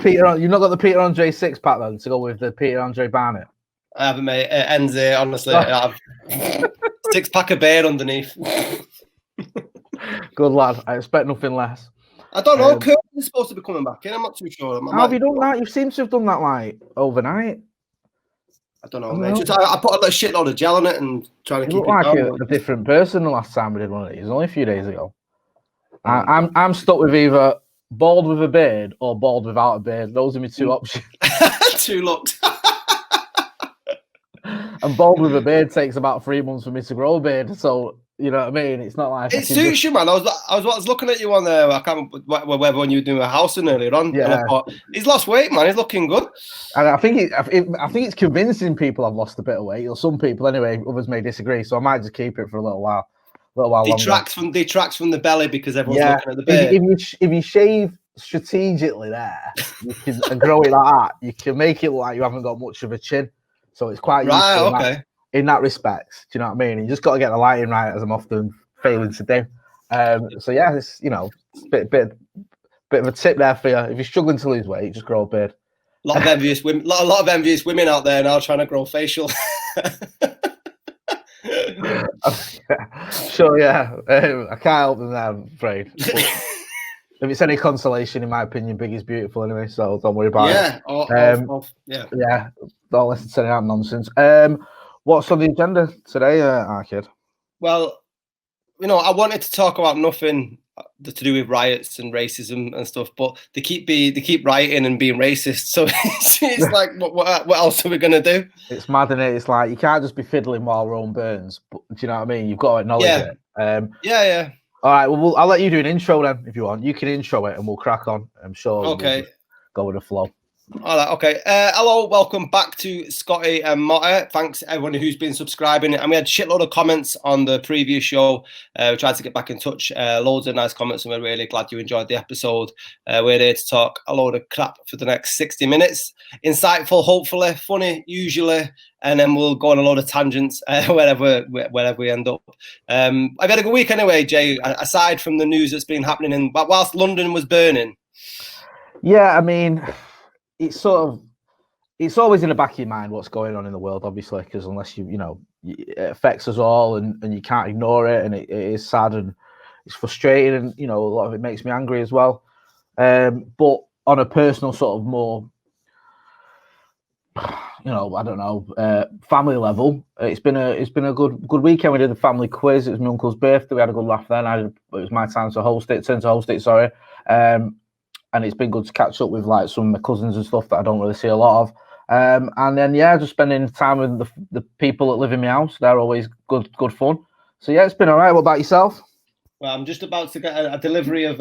You've not got the Peter Andre 6-pack then to go with the Peter Andre Barnett? I haven't, mate. It ends here, honestly. I have 6-pack of beer underneath. Good lad. I expect nothing less. I don't know. Curtis is supposed to be coming back in. I'm not too sure. How have you done that? You seem to have done that like overnight. I don't know, mate. I put a shitload of gel on it and trying to keep it like down. a different person the last time we did one of these. Only a few days ago. I'm stuck with either bald with a beard or bald without a beard. Those are my two options. Two looks. And bald with a beard takes about 3 months for me to grow a beard. So you know what I mean? It's not like it suits you, man. I was looking at you on there. I can't remember whether when you were doing a house in earlier on. Yeah. And I thought, he's lost weight, man. He's looking good. And I think it's convincing people I've lost a bit of weight, or some people anyway. Others may disagree, so I might just keep it for a little while. Detracts from the belly because everyone's looking at the beard. If you shave strategically there, you can and grow it like that, you can make it look like you haven't got much of a chin. So it's quite useful in that respect. Do you know what I mean? You just got to get the lighting right, as I'm often failing to do. So yeah, it's a bit of a tip there for you. If you're struggling to lose weight, just grow a beard. A lot of envious women out there now trying to grow facial. Sure, yeah. I can't help them there, I'm afraid. If it's any consolation, in my opinion, Biggie's beautiful anyway, so don't worry about it. Yeah. Don't listen to that nonsense. What's on the agenda today, Arkid? Well, I wanted to talk about nothing to do with riots and racism and stuff, but they keep rioting and being racist. So it's like, what else are we gonna do? It's mad, isn't it? It's like you can't just be fiddling while Rome burns. But do you know what I mean? You've got to acknowledge it. Yeah. All right. Well, I'll let you do an intro then, if you want. You can intro it, and we'll crack on. I'm sure. Okay. We'll go with the flow. All right, okay. Hello, welcome back to Scotty and Motty. Thanks everyone who's been subscribing. And we had a shitload of comments on the previous show. We tried to get back in touch. Loads of nice comments, and we're really glad you enjoyed the episode. We're here to talk a load of crap for the next 60 minutes. Insightful, hopefully, funny, usually, and then we'll go on a load of tangents wherever we end up. I've had a good week anyway, Jay, aside from the news that's been happening whilst London was burning. Yeah, I mean, it's always in the back of your mind what's going on in the world, obviously, because unless it affects us all and you can't ignore it, and it is sad and it's frustrating, and a lot of it makes me angry as well. But on a personal sort of more, family level, it's been a good weekend. We did the family quiz. It was my uncle's birthday. We had a good laugh then. It was my turn to host it. And it's been good to catch up with like some of my cousins and stuff that I don't really see a lot of. And then just spending time with the people that live in my house. They're always good fun. So yeah, it's been all right. What about yourself? Well, I'm just about to get a delivery of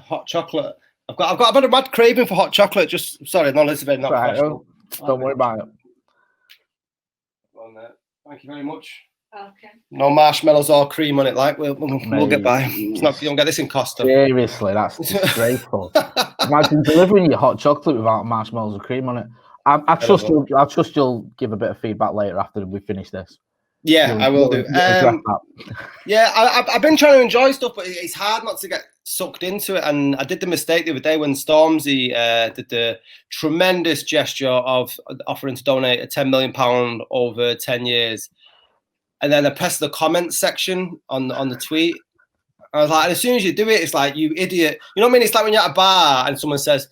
hot chocolate. I've got a mad craving for hot chocolate. Sorry, not Elizabeth, not professional. Don't worry about it. Well, thank you very much. Okay. No marshmallows or cream on it, like we'll get by. It's not, you don't get this in Costa. Seriously, that's disgraceful. Imagine delivering your hot chocolate without marshmallows or cream on it. I trust you'll give a bit of feedback later after we finish this. Yeah, I will do. I've been trying to enjoy stuff, but it's hard not to get sucked into it. And I did the mistake the other day when Stormzy did the tremendous gesture of offering to donate a £10 million over 10 years. And then I pressed the comments section on the tweet. I was like, and as soon as you do it, it's like, you idiot. You know what I mean? It's like when you're at a bar and someone says, do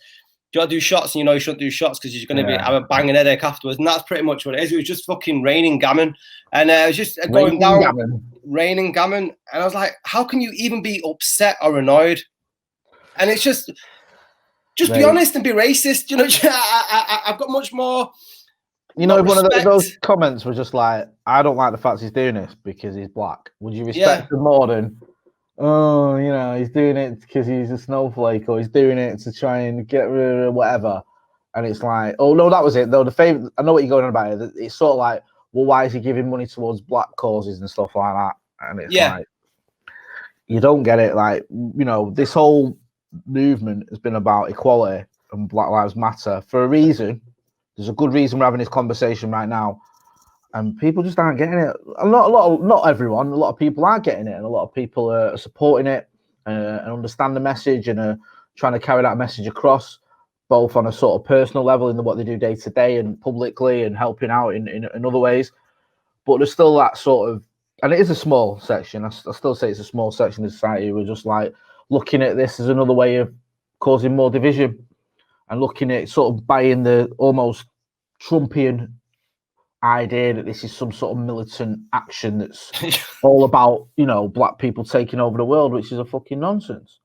you want to do shots? And you shouldn't do shots because you're going to have a banging headache afterwards. And that's pretty much what it is. It was just fucking raining gammon. And it was just going down, raining gammon. And I was like, how can you even be upset or annoyed? And it's just be honest and be racist. I've got much more. One of those comments was just like, I don't like the fact he's doing this because he's black. Would you respect him more than, he's doing it because he's a snowflake, or he's doing it to try and get rid of whatever? And it's like, oh no, that was it. Though I know what you're going on about it. It's sort of like, well, why is he giving money towards black causes and stuff like that? And it's like, you don't get it. Like, this whole movement has been about equality and Black Lives Matter for a reason. There's a good reason we're having this conversation right now, and people just aren't getting it. Not everyone. A lot of people are getting it, and a lot of people are supporting it and understand the message and are trying to carry that message across. both on a sort of personal level in what they do day to day and publicly and helping out in other ways. But there's still that sort of, and it is a small section. I still say it's a small section of society who are just like looking at this as another way of causing more division and looking at sort of buying the almost Trumpian idea that this is some sort of militant action that's all about, you know, black people taking over the world, which is a fucking nonsense.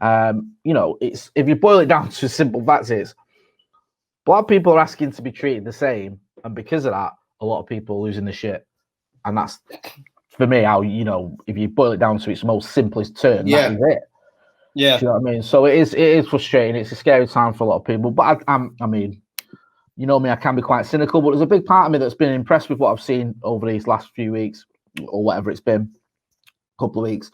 You know, it's, if you boil it down to simple facts, is black people are asking to be treated the same, and because of that, a lot of people are losing the shit. And that's, for me, how, you know, if you boil it down to its most simplest term, that is it. Yeah. Do you know what I mean? So it is frustrating. It's a scary time for a lot of people. But I mean, you know me, I can be quite cynical, but there's a big part of me that's been impressed with what I've seen over these last few weeks, or whatever it's been, a couple of weeks,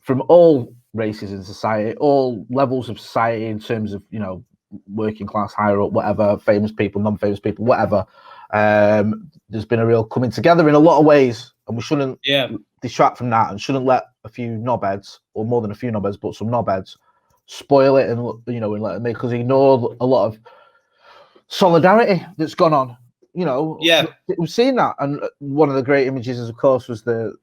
from all races in society, all levels of society in terms of, you know, working class, higher up, whatever, famous people, non-famous people, whatever. There's been a real coming together in a lot of ways, and we shouldn't distract from that, and shouldn't let a few knobheads, or more than a few knobheads, but some knobheads, spoil it, and, you know, and let them make us ignore a lot of solidarity that's gone on. You know, we've seen that, and one of the great images, of course, was the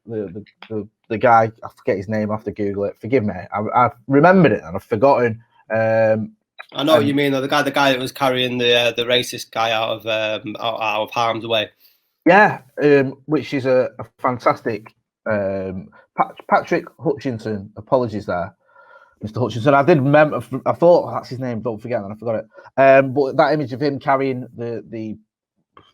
guy. I forget his name. I have to Google it. Forgive me. I remembered it and I've forgotten. I know what you mean, though. The guy that was carrying the racist guy out of harm's way. Yeah, which is a fantastic Patrick Hutchinson. Apologies there, Mr. Hutchinson. I did remember. I thought that's his name. Don't forget that. I forgot it. But that image of him carrying the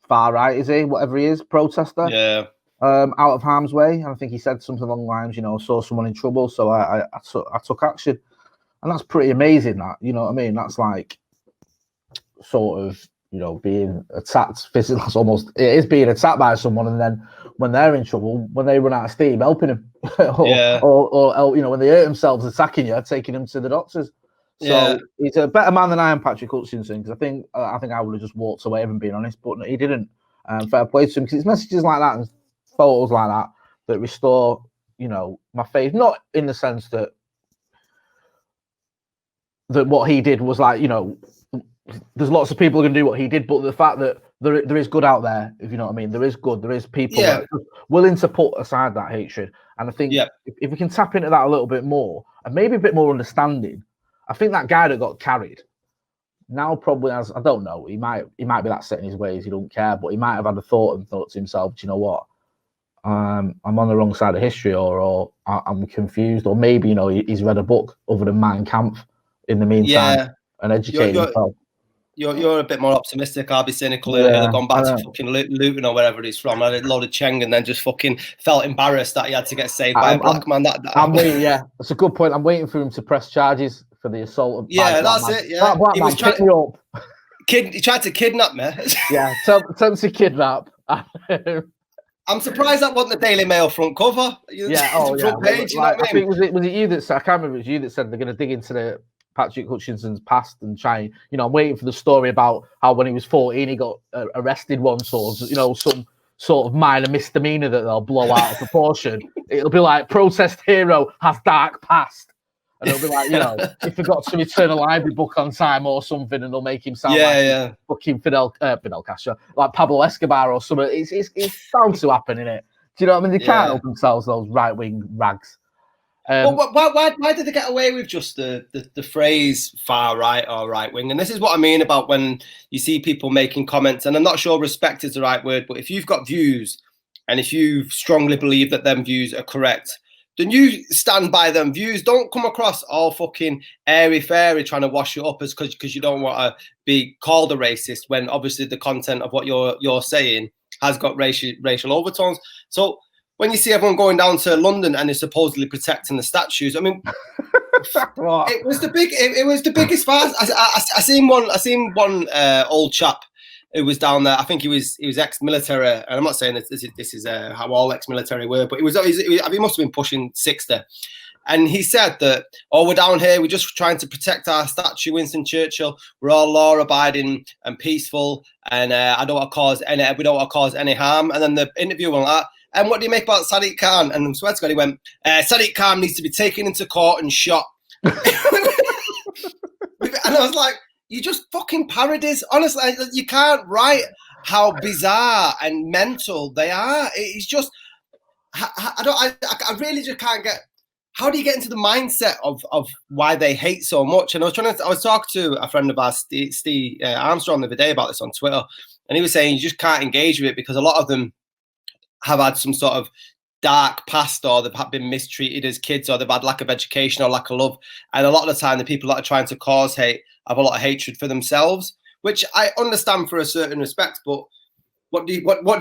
far right, is he? Whatever he is, protester. Yeah. Out of harm's way, and I think he said something along the lines, you know, saw someone in trouble, so I took action, and that's pretty amazing. That, you know what I mean? That's like sort of, you know, being attacked physically. That's almost, it is being attacked by someone, and then when they're in trouble, when they run out of steam, helping them, or you know, when they hurt themselves, attacking you, taking them to the doctors. So he's a better man than I am, Patrick Hutchinson, because I think I would have just walked away, if I'm being honest, but he didn't. Fair play to him, because it's messages like that and photos like that restore, you know, my faith. Not in the sense that what he did was like, you know, there's lots of people who are going to do what he did, but the fact that there is good out there, if you know what I mean, there is good, there is people that are willing to put aside that hatred. And I think if we can tap into that a little bit more, and maybe a bit more understanding, I think that guy that got carried now probably has, I don't know, he might be that set in his ways, he don't care, but he might have had a thought to himself, do you know what? I'm on the wrong side of history, or I'm confused, or maybe, you know, he's read a book other than Mein Kampf in the meantime and educated himself. You're a bit more optimistic. I'll be cynical. He'll have gone back to fucking Luton or wherever he's from, had a load of Cheng, and then just fucking felt embarrassed that he had to get saved by a black man. I'm waiting. Yeah, that's a good point. I'm waiting for him to press charges for the assault. That's it. Yeah, that black he man picked me up. He tried to kidnap me. Yeah, attempt to kidnap. I'm surprised that wasn't the Daily Mail front cover. Front page. You know what I mean? think was it you that said? I can't remember. It was you that said they're going to dig into the Patrick Hutchinson's past and try. You know, I'm waiting for the story about how when he was 14 he got arrested once, or, you know, some sort of minor misdemeanor that they'll blow out of proportion. It'll be like protest hero has dark past, and it'll be like, you know, he forgot to return a library book on time or something, and they'll make him sound like fucking Fidel Castro, like Pablo Escobar or something. It's bound to happen, innit? Do you know what I mean? They can't help themselves, those right wing rags. Why did they get away with just the phrase far right or right wing? And this is what I mean about when you see people making comments, and I'm not sure respect is the right word, but if you've got views and if you strongly believe that them views are correct, then you stand by them views. Don't come across all fucking airy-fairy trying to wash it up because you don't want to be called a racist, when obviously the content of what you're saying has got racial overtones. So when you see everyone going down to London and they're supposedly protecting the statues, I mean, it was the biggest farce. I seen one old chap who was down there. I think he was ex-military, and I'm not saying this is how all ex-military were, but he must have been pushing 60. And he said that, we're down here, we're just trying to protect our statue, Winston Churchill. We're all law-abiding and peaceful, and we don't want to cause any harm. And then the interview went like that. And what do you make about Sadiq Khan? And I swear to God, he went, Sadiq Khan needs to be taken into court and shot. And I was like, you're just fucking parodies. Honestly, you can't write how bizarre and mental they are. It's just, I really just can't get. How do you get into the mindset of why they hate so much? And I was talking to a friend of ours, Steve Armstrong, the other day about this on Twitter, and he was saying you just can't engage with it because a lot of them have had some sort of dark past, or they've been mistreated as kids, or they've had lack of education or lack of love. And a lot of the time, the people that are trying to cause hate have a lot of hatred for themselves, which I understand for a certain respect, but what do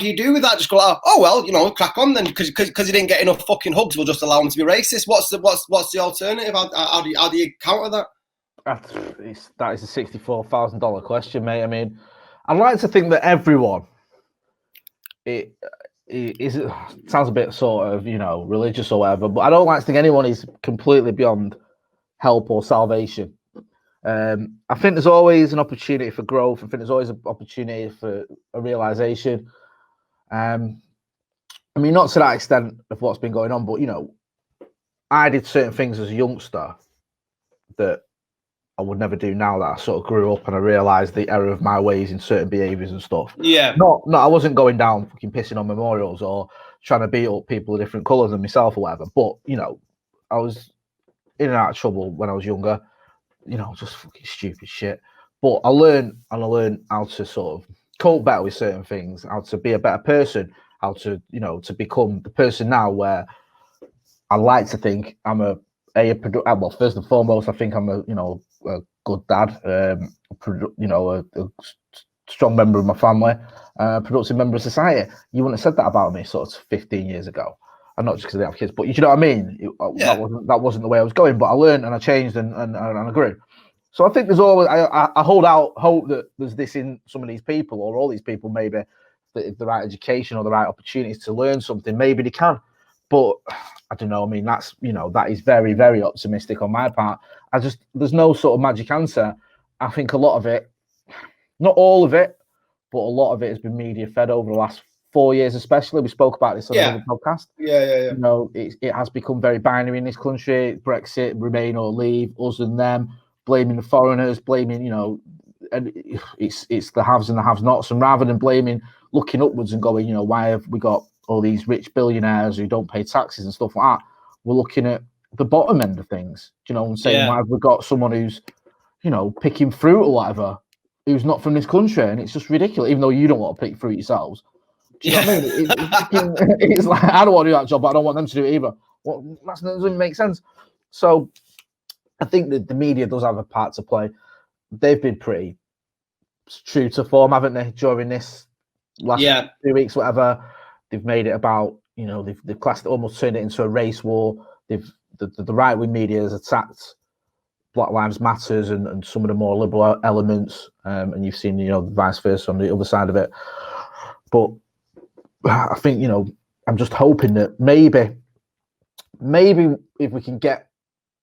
you do with that? Just go, oh well, crack on then, because he didn't get enough fucking hugs, we'll just allow him to be racist. What's the alternative? How do you counter that? That is a $64,000 question, mate. I mean, I'd like to think that everyone, it sounds a bit sort of religious or whatever, but I don't like to think anyone is completely beyond help or salvation. I think there's always an opportunity for growth. I think there's always an opportunity for a realization. I mean, not to that extent of what's been going on, but I did certain things as a youngster that I would never do now that I sort of grew up and I realised the error of my ways in certain behaviours and stuff. Yeah. No, I wasn't going down fucking pissing on memorials or trying to beat up people of different colours than myself or whatever. But, I was in and out of trouble when I was younger. Just fucking stupid shit. But I learned how to sort of cope better with certain things, how to be a better person, how to, to become the person now where I like to think I'm well, first and foremost, I think I'm a good dad, a strong member of my family, a productive member of society. You wouldn't have said that about me sort of 15 years ago. And not just because I didn't have kids, but you know what I mean? That wasn't the way I was going, but I learned and I changed and I grew. So I think there's always, I hold out hope that there's this in some of these people, or all these people, maybe, that if the right education or the right opportunities to learn something, maybe they can. But I don't know. I mean, that is very, very optimistic on my part. There's no sort of magic answer. I think a lot of it, not all of it, but a lot of it has been media fed over the last 4 years, especially. We spoke about this on another podcast. Yeah. It has become very binary in this country. Brexit, remain or leave, us and them, blaming the foreigners, blaming, and it's the haves and the have-nots. And rather than looking upwards and going, why have we got all these rich billionaires who don't pay taxes and stuff like that? We're looking at the bottom end of things, and saying, why have we got someone who's, picking fruit or whatever, who's not from this country? And it's just ridiculous, even though you don't want to pick fruit yourselves. Do you know what I mean? It's like, I don't want to do that job, but I don't want them to do it either. Well, that doesn't make sense. So I think that the media does have a part to play. They've been pretty true to form, haven't they, during this last 2 weeks, whatever. They've made it about, they've classed it, almost turned it into a race war. The right-wing media has attacked Black Lives Matters and some of the more liberal elements, and you've seen, vice versa on the other side of it. But I think, I'm just hoping that maybe if we can get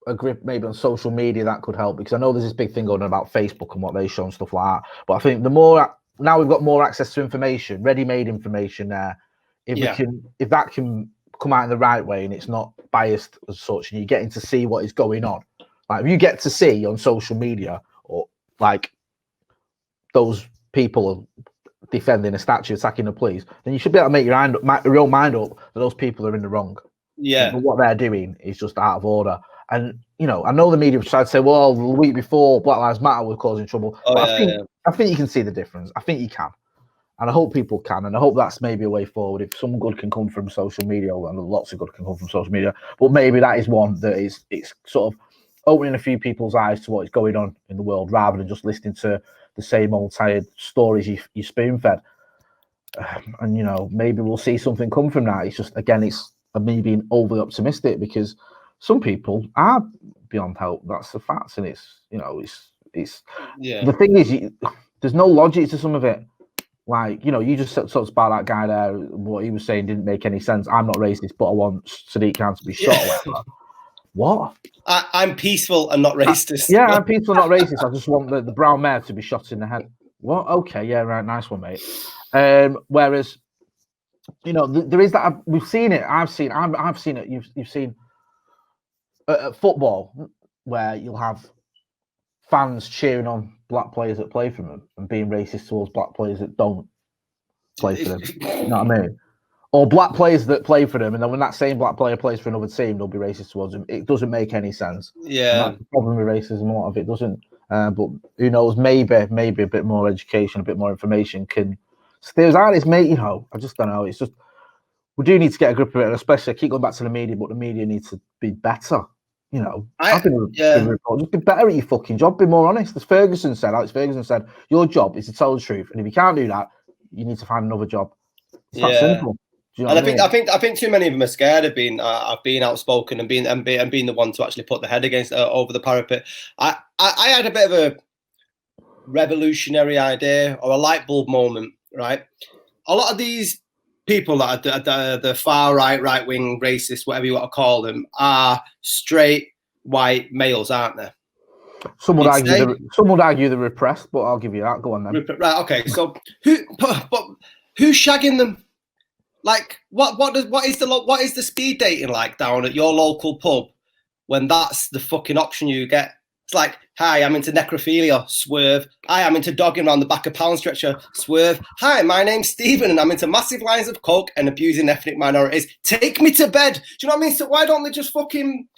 a grip maybe on social media, that could help, because I know there's this big thing going on about Facebook and what they show and stuff like that. But I think now we've got more access to information, ready-made information there. If that can come out in the right way and it's not biased as such, and you're getting to see what is going on, like if you get to see on social media, or like those people defending a statue, attacking the police, then you should be able to make your own mind up that those people are in the wrong. Yeah. But what they're doing is just out of order. And, I know the media tried to say, well, the week before Black Lives Matter was causing trouble. I think you can see the difference. I think you can. And I hope people can. And I hope that's maybe a way forward. If some good can come from social media, and lots of good can come from social media, but maybe that is one that it's sort of opening a few people's eyes to what is going on in the world, rather than just listening to the same old tired stories you spoon-fed. And, maybe we'll see something come from that. It's just, again, it's me being overly optimistic, because some people are beyond help. That's the facts. And it's the thing is, there's no logic to some of it. Like, you just talked about that guy there. What he was saying didn't make any sense. I'm not racist, but I want Sadiq Khan to be shot. What? I'm peaceful and not racist. I'm peaceful and not racist. I just want the brown mare to be shot in the head. What? Okay, yeah, right, nice one, mate. Whereas, there is that. We've seen it. I've seen it. You've seen football, where you'll have fans cheering on black players that play for them and being racist towards black players that don't play for them. You know what I mean? Or black players that play for them, and then when that same black player plays for another team, they'll be racist towards them. It doesn't make any sense. Yeah, and that's the problem with racism. A lot of it doesn't. But who knows? Maybe a bit more education, a bit more information can steer out this, mate. You know, I just don't know. It's just we do need to get a grip of it, and especially I keep going back to the media, but the media needs to be better. You know, just be better at your fucking job. Be more honest. As Alex Ferguson said, your job is to tell the truth, and if you can't do that, you need to find another job. It's that simple. Do you know and I think too many of them are scared of being outspoken and being the one to actually put their head against over the parapet. I had a bit of a revolutionary idea or a light bulb moment, right? A lot of these people that are the far right wing racists, whatever you want to call them, are straight white males, aren't they? Some would argue they're repressed, but I'll give you that. Go on then. Right, okay. So who's shagging them? Like, what is the speed dating like down at your local pub when that's the fucking option you get? It's like, hi, I'm into necrophilia, swerve. Hi, I'm into dogging around the back of pound stretcher, swerve. Hi, my name's Stephen and I'm into massive lines of coke and abusing ethnic minorities. Take me to bed. Do you know what I mean? So why don't they just fucking...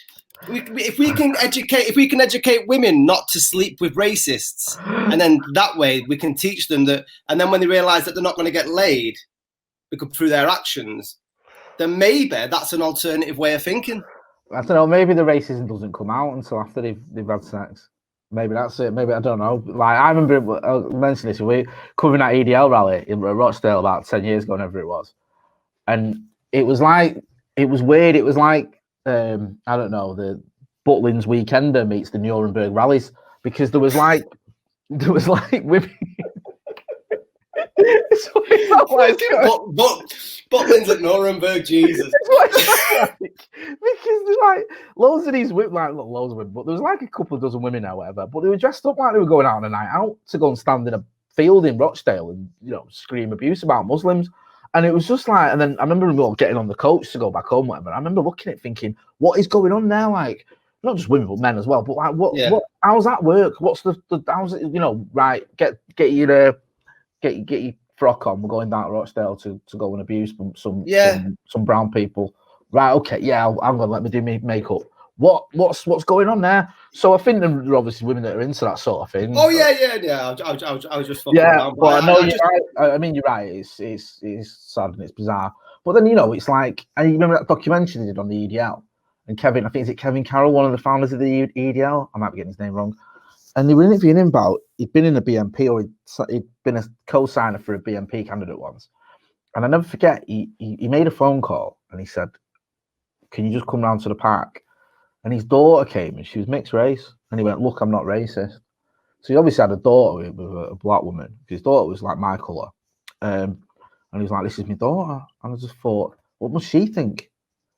If we can educate women not to sleep with racists, and then that way we can teach them that, and then when they realise that they're not going to get laid through their actions, then maybe that's an alternative way of thinking. I don't know. Maybe the racism doesn't come out until after they've had sex. Maybe that's it. Maybe I don't know. Like I remember I mentioned this. We covering that EDL rally in Rochdale about 10 years ago, whenever it was, and it was weird. It was like I don't know, the Butlins Weekender meets the Nuremberg rallies, because there was like women. Butlins at Nuremberg, Jesus. Because there's like loads of these women, loads of women, but there was like a couple of dozen women now, whatever. But they were dressed up like they were going out on a night out to go and stand in a field in Rochdale and scream abuse about Muslims. And it was just like, and then I remember we were getting on the coach to go back home, whatever. I remember looking at it thinking, what is going on now? Like, not just women, but men as well. But like, what? How's that work? What's the how's it? Right? Get your frock on. We're going down to Rochdale to go and abuse some brown people. Right? Okay. Yeah. I'm gonna let me do my makeup. What's going on there? So I think there are obviously women that are into that sort of thing. Oh yeah. I was just fucking around. But I know you're right. I mean, you're right. It's sad and it's bizarre. But then it's like, and you remember that documentary they did on the EDL, and Kevin, I think, is it Kevin Carroll, one of the founders of the EDL? I might be getting his name wrong. And they were interviewing him about he'd been in a BNP, or he'd been a co-signer for a BNP candidate once. And I never forget, he made a phone call and he said, "Can you just come round to the park?" And his daughter came and she was mixed race. And he went, "Look, I'm not racist." So he obviously had a daughter with a black woman. His daughter was like my colour. And he was like, "This is my daughter." And I just thought, what must she think?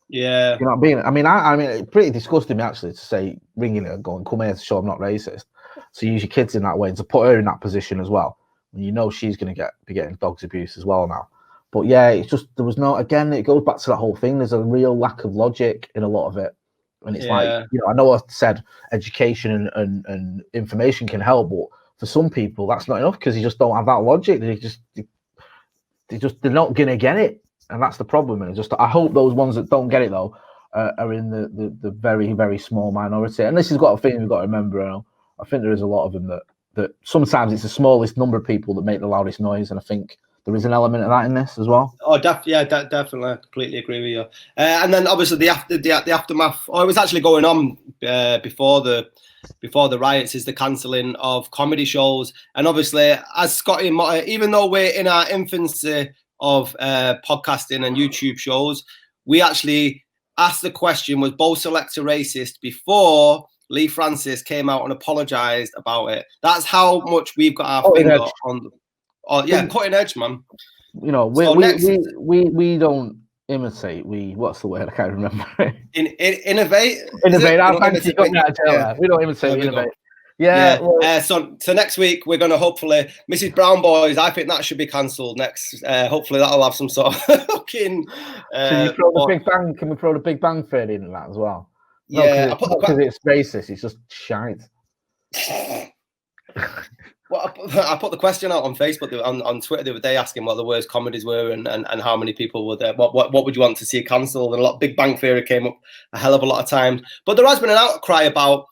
Yeah. You know what I mean? I mean, it pretty disgusted me actually to say, ringing her, going, "Come here to show I'm not racist." So use your kids in that way and to put her in that position as well. And she's going to be getting dogs abuse as well now. But yeah, it's just, there was no, again, it goes back to that whole thing. There's a real lack of logic in a lot of it. And it's like, I know I said education and information can help, but for some people that's not enough because they just don't have that logic. They're not gonna get it, and that's the problem. And I hope those ones that don't get it though are in the very, very small minority. And this has got a thing we've got to remember. I think there is a lot of them that sometimes it's the smallest number of people that make the loudest noise, and I think there is an element of that in this as well. Oh, definitely. I completely agree with you. And then obviously the aftermath. Oh, it was actually going on before the riots. Is the cancelling of comedy shows, and obviously as Scotty and Motty, even though we're in our infancy of podcasting and YouTube shows, we actually asked the question: was Bo Selector racist before Lee Francis came out and apologised about it? That's how much we've got our finger on. Oh yeah, cutting edge, man. We don't imitate. What's the word? I can't remember. Innovate. Innovate. We don't imitate. We innovate. Yeah. So next week we're going to hopefully Mrs. Brown Boys. I think that should be cancelled next. Hopefully that'll have some sort of fucking. Can you throw the Big Bang? Can we throw the Big Bang Theory in that as well? Yeah, because it's racist. It's just shite. Well, I put the question out on Facebook, on Twitter the other day, asking what the worst comedies were and how many people were there. What would you want to see cancelled? And a lot. Big Bang Theory came up a hell of a lot of times. But there has been an outcry about,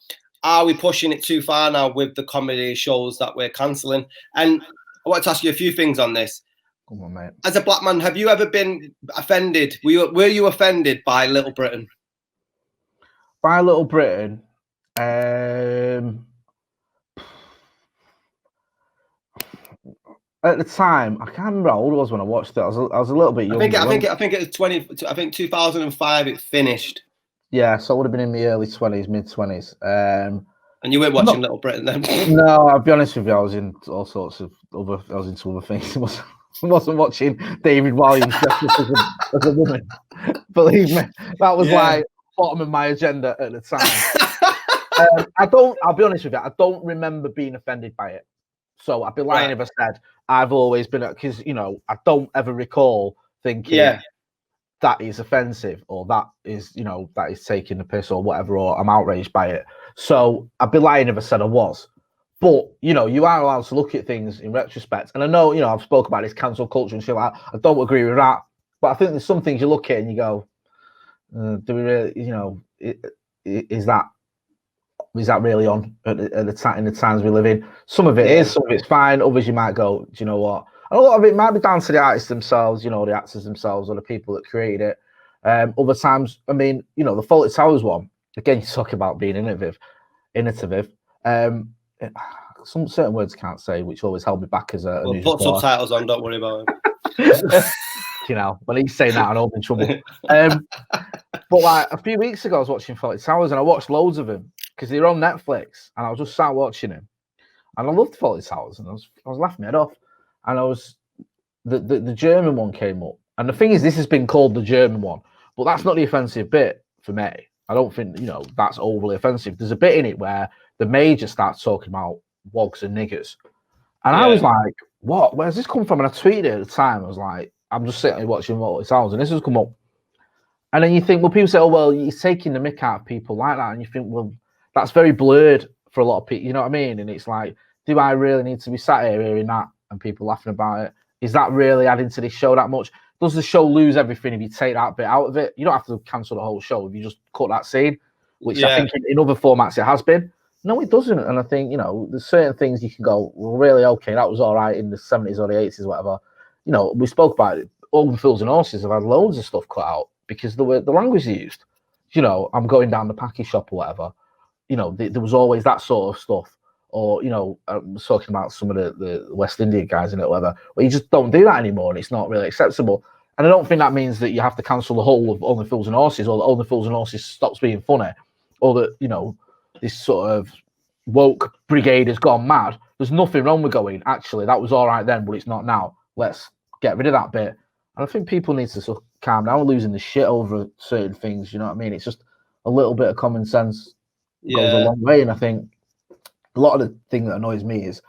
are we pushing it too far now with the comedy shows that we're cancelling? And I want to ask you a few things on this. Come on, mate. As a black man, have you ever been offended? Were you offended by Little Britain? By Little Britain, at the time, I can't remember how old I was when I watched it. I was a little bit younger. I think it was 2005 it finished. Yeah, so I would have been in my early 20s, mid 20s. And you weren't watching Little Britain then? No, I'll be honest with you. I was in all sorts of other. I was into other things. I wasn't watching David Williams dressed up as a woman. Believe me, that was like bottom of my agenda at the time. I'll be honest with you. I don't remember being offended by it. So I'd be lying if I said I've always been, because I don't ever recall thinking that is offensive or that is that is taking the piss or whatever, or I'm outraged by it. So I'd be lying if I said I was. But you are allowed to look at things in retrospect. And I know I've spoke about this cancel culture and shit like that. I don't agree with that. But I think there's some things you look at and you go, do we really, is that really on at the time, in the times we live in? Some of it is, some of it's fine. Others you might go, do you know what? And a lot of it might be down to the artists themselves, the actors themselves or the people that created it. Other times, I mean, the Fawlty Towers one, again, you talk about being innovative. Some certain words I can't say, which always held me back as a news put reporter. Subtitles on, don't worry about it. When he's saying that, I'm in trouble. But like a few weeks ago, I was watching Fawlty Towers and I watched loads of them because they're on Netflix, and I was just sat watching them, and I loved Fawlty Towers, and I was laughing my head off, and the German one came up, and the thing is, this has been called the German one, but that's not the offensive bit for me. I don't think that's overly offensive. There's a bit in it where the Major starts talking about wogs and niggers, and I was like, what? Where's this come from? And I tweeted at the time. I was like, I'm just sitting here watching Fawlty Towers, and this has come up. And then you think, well, people say, oh, well, you're taking the mick out of people like that. And you think, well, that's very blurred for a lot of people. You know what I mean? And it's like, do I really need to be sat here hearing that and people laughing about it? Is that really adding to this show that much? Does the show lose everything if you take that bit out of it? You don't have to cancel the whole show if you just cut that scene, which I think in other formats it has been. No, it doesn't. And I think, there's certain things you can go, well, really, okay, that was all right in the 70s or the 80s or whatever. We spoke about it. Organ Fools and Horses have had loads of stuff cut out because the language they used. I'm going down the package shop or whatever. There was always that sort of stuff. Or, I was talking about some of the West Indian guys in it or whatever, where you just don't do that anymore and it's not really acceptable. And I don't think that means that you have to cancel the whole of Only Fools and Horses, or that Only Fools and Horses stops being funny, or that, this sort of woke brigade has gone mad. There's nothing wrong with going, actually, that was all right then, but it's not now. Let's get rid of that bit. And I think people need to sort of calm down, losing the shit over certain things. You know what I mean? It's just a little bit of common sense goes a long way. And I think a lot of the thing that annoys me is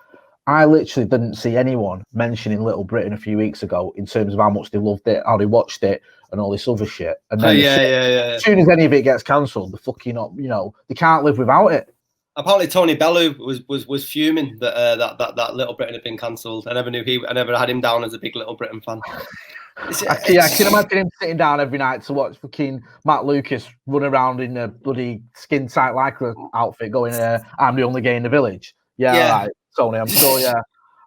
I literally didn't see anyone mentioning Little Britain a few weeks ago in terms of how much they loved it, how they watched it, and all this other shit. And then as soon as any of it gets cancelled, they're fucking up. They can't live without it. Apparently, Tony Bellew was fuming that Little Britain had been cancelled. I never had him down as a big Little Britain fan. I can imagine him sitting down every night to watch fucking Matt Lucas run around in a bloody skin tight lycra outfit, going, "I'm the only gay in the village." Right, Tony. I'm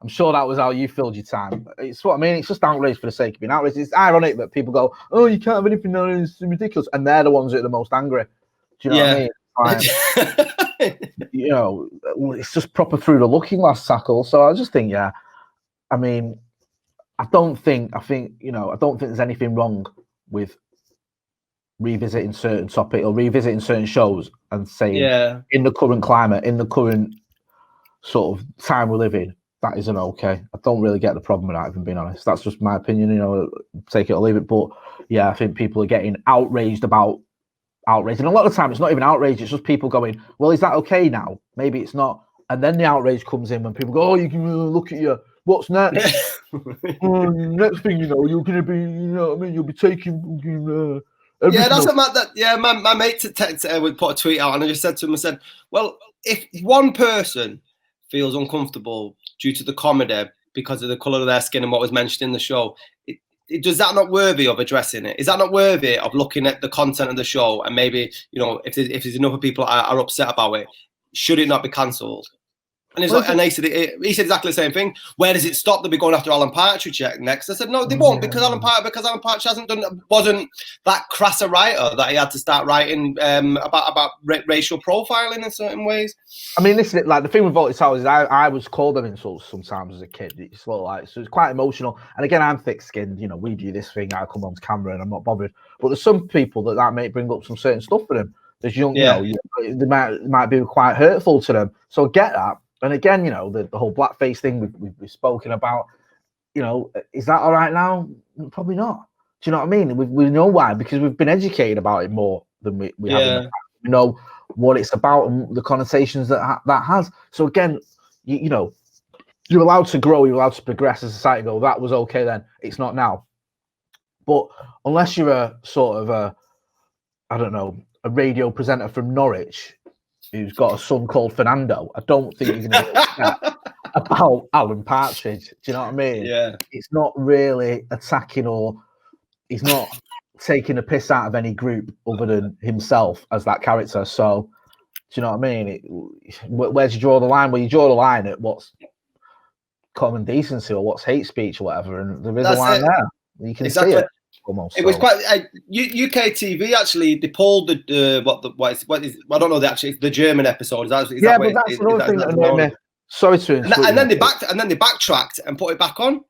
sure that was how you filled your time. It's what I mean. It's just outrage for the sake of being outraged. It's ironic that people go, "Oh, you can't have anything now. It's ridiculous," and they're the ones that are the most angry. Do you know what I mean? It's just proper through the looking glass tackle. So I just think, I mean, I don't think there's anything wrong with revisiting certain topic or revisiting certain shows and saying, in the current climate, in the current sort of time we live in, that isn't okay. I don't really get the problem with that, if I'm being honest. That's just my opinion, take it or leave it. But I think people are getting outraged about outrage. And a lot of the time, it's not even outrage. It's just people going, well, is that okay now? Maybe it's not. And then the outrage comes in when people go, oh, you can look at you. What's next? Next thing you're going to be, you'll be taking. That's my mate would put a tweet out, and I just said to him, I said, well, if one person feels uncomfortable due to the comedy because of the colour of their skin and what was mentioned in the show. Does that not worthy of addressing it? Is that not worthy of looking at the content of the show and maybe, you know, if there's enough people are upset about it, should it not be cancelled? And he's like, and he said exactly the same thing. Where does it stop? They'll be going after Alan Partridge next. I said no, they won't, because Alan Partridge wasn't that crass a writer that he had to start writing about racial profiling in certain ways. I mean, listen, like the thing with Vaulted Towers is I was called them insults sometimes as a kid. It's sort of like, so it's quite emotional. And again, I'm thick-skinned. You know, we do this thing. I come on camera and I'm not bothered. But there's some people that may bring up some certain stuff for them. There's young, you know, they might be quite hurtful to them. So I get that. And again, you know, the whole blackface thing we've spoken about, you know, is that all right now? Probably not. Do you know what I mean? We know why, because we've been educated about it more than we have in the past. We know what it's about and the connotations that has. So again, you know, you're allowed to grow, you're allowed to progress as a society. Go, that was okay then. It's not now. But unless you're a sort of I don't know, a radio presenter from Norwich who's got a son called Fernando, I don't think you're going to get upset about Alan Partridge. Do you know what I mean? Yeah. It's not really attacking, or he's not taking a piss out of any group other than himself as that character. So, do you know what I mean? Where do you draw the line? Well, you draw the line at what's common decency or what's hate speech or whatever, and there is a line there. You can see it. Almost, it was quite UK TV actually. They polled what is I don't know the German episode. Is that's another thing that annoyed me. Sorry to interrupt. And then they backtracked and put it back on.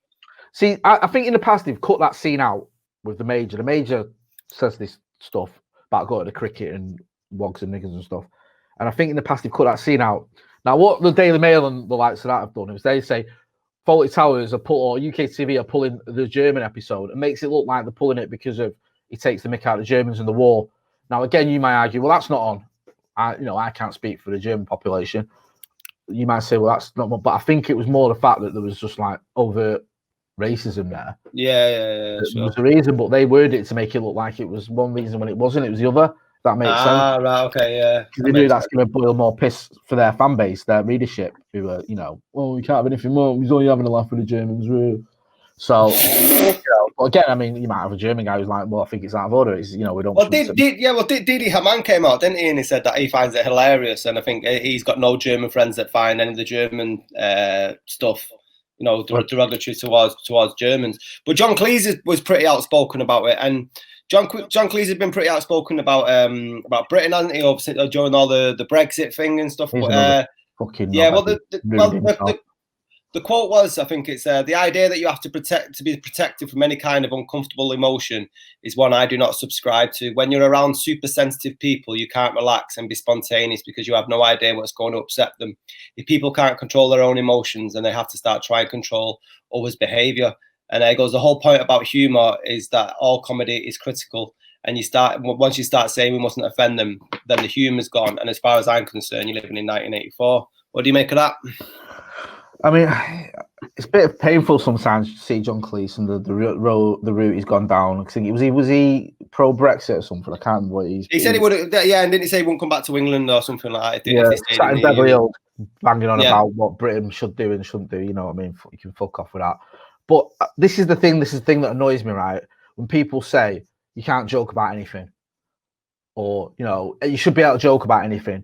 See, I think in the past they've cut that scene out with the Major. The Major says this stuff about going to cricket and wogs and niggers and stuff. And I think in the past they've cut that scene out. Now, what the Daily Mail and the likes of that have done is they say Fawlty Towers or UK TV are pulling the German episode and makes it look like they're pulling it because of he takes the mick out of the Germans in the war. Now, again, you might argue, well, that's not on. I can't speak for the German population. You might say, well, that's not, but I think it was more the fact that there was just like overt racism there. Yeah. It was a reason, but they worded it to make it look like it was one reason when it wasn't. It was the other. That makes sense. Right, okay, yeah. They knew that's going to boil more piss for their fan base, their readership, who are, you know, well, we can't have anything more. We're only having a laugh with the Germans. So, but again, I mean, you might have a German guy who's like, well, I think it's out of order. It's, you know, we don't. Well, Didi Hamann came out, didn't he? And he said that he finds it hilarious, and I think he's got no German friends that find any of the German stuff, you know, derogatory towards Germans. But John Cleese was pretty outspoken about it, and John Cleese has been pretty outspoken about Britain, hasn't he? Obviously, during all the Brexit thing and stuff. The quote was, I think it's the idea that you have to be protected from any kind of uncomfortable emotion is one I do not subscribe to. When you're around super sensitive people, you can't relax and be spontaneous because you have no idea what's going to upset them. If people can't control their own emotions, then they have to start trying to control others' behavior. And there goes the whole point about humor is that all comedy is critical. And once you start saying we mustn't offend them, then the humor's gone. And as far as I'm concerned, you're living in 1984. What do you make of that? I mean, it's a bit painful sometimes to see John Cleese and the route he's gone down. I think was he pro Brexit or something? I can't remember what he said. He would, and didn't he say he wouldn't come back to England or something like that? Sat in Beverly Hills banging on about what Britain should do and shouldn't do. You know what I mean? You can fuck off with that. But this is the thing that annoys me, right? When people say you can't joke about anything, or you know you should be able to joke about anything.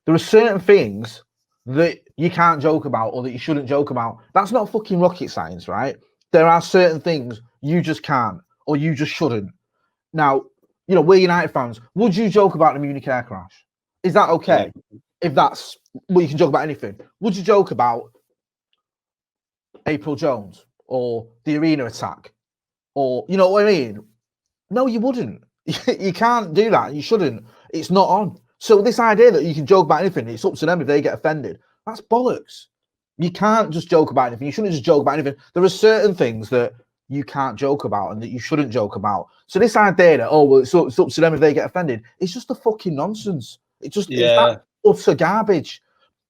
There are certain things that you can't joke about or that you shouldn't joke about. That's not fucking rocket science, right? There are certain things you just can't or you just shouldn't. Now, you know, we're United fans. Would you joke about the Munich air crash? Is that okay? Yeah. If that's well, you can joke about anything. Would you joke about April Jones or the arena attack? Or, you know what I mean? No, you wouldn't. You can't do that. You shouldn't. It's not on. So this idea that you can joke about anything, it's up to them if they get offended. That's bollocks. You can't just joke about anything. You shouldn't just joke about anything. There are certain things that you can't joke about and that you shouldn't joke about. So this idea that, oh, well, it's up to them if they get offended, it's just a fucking nonsense. It's utter garbage.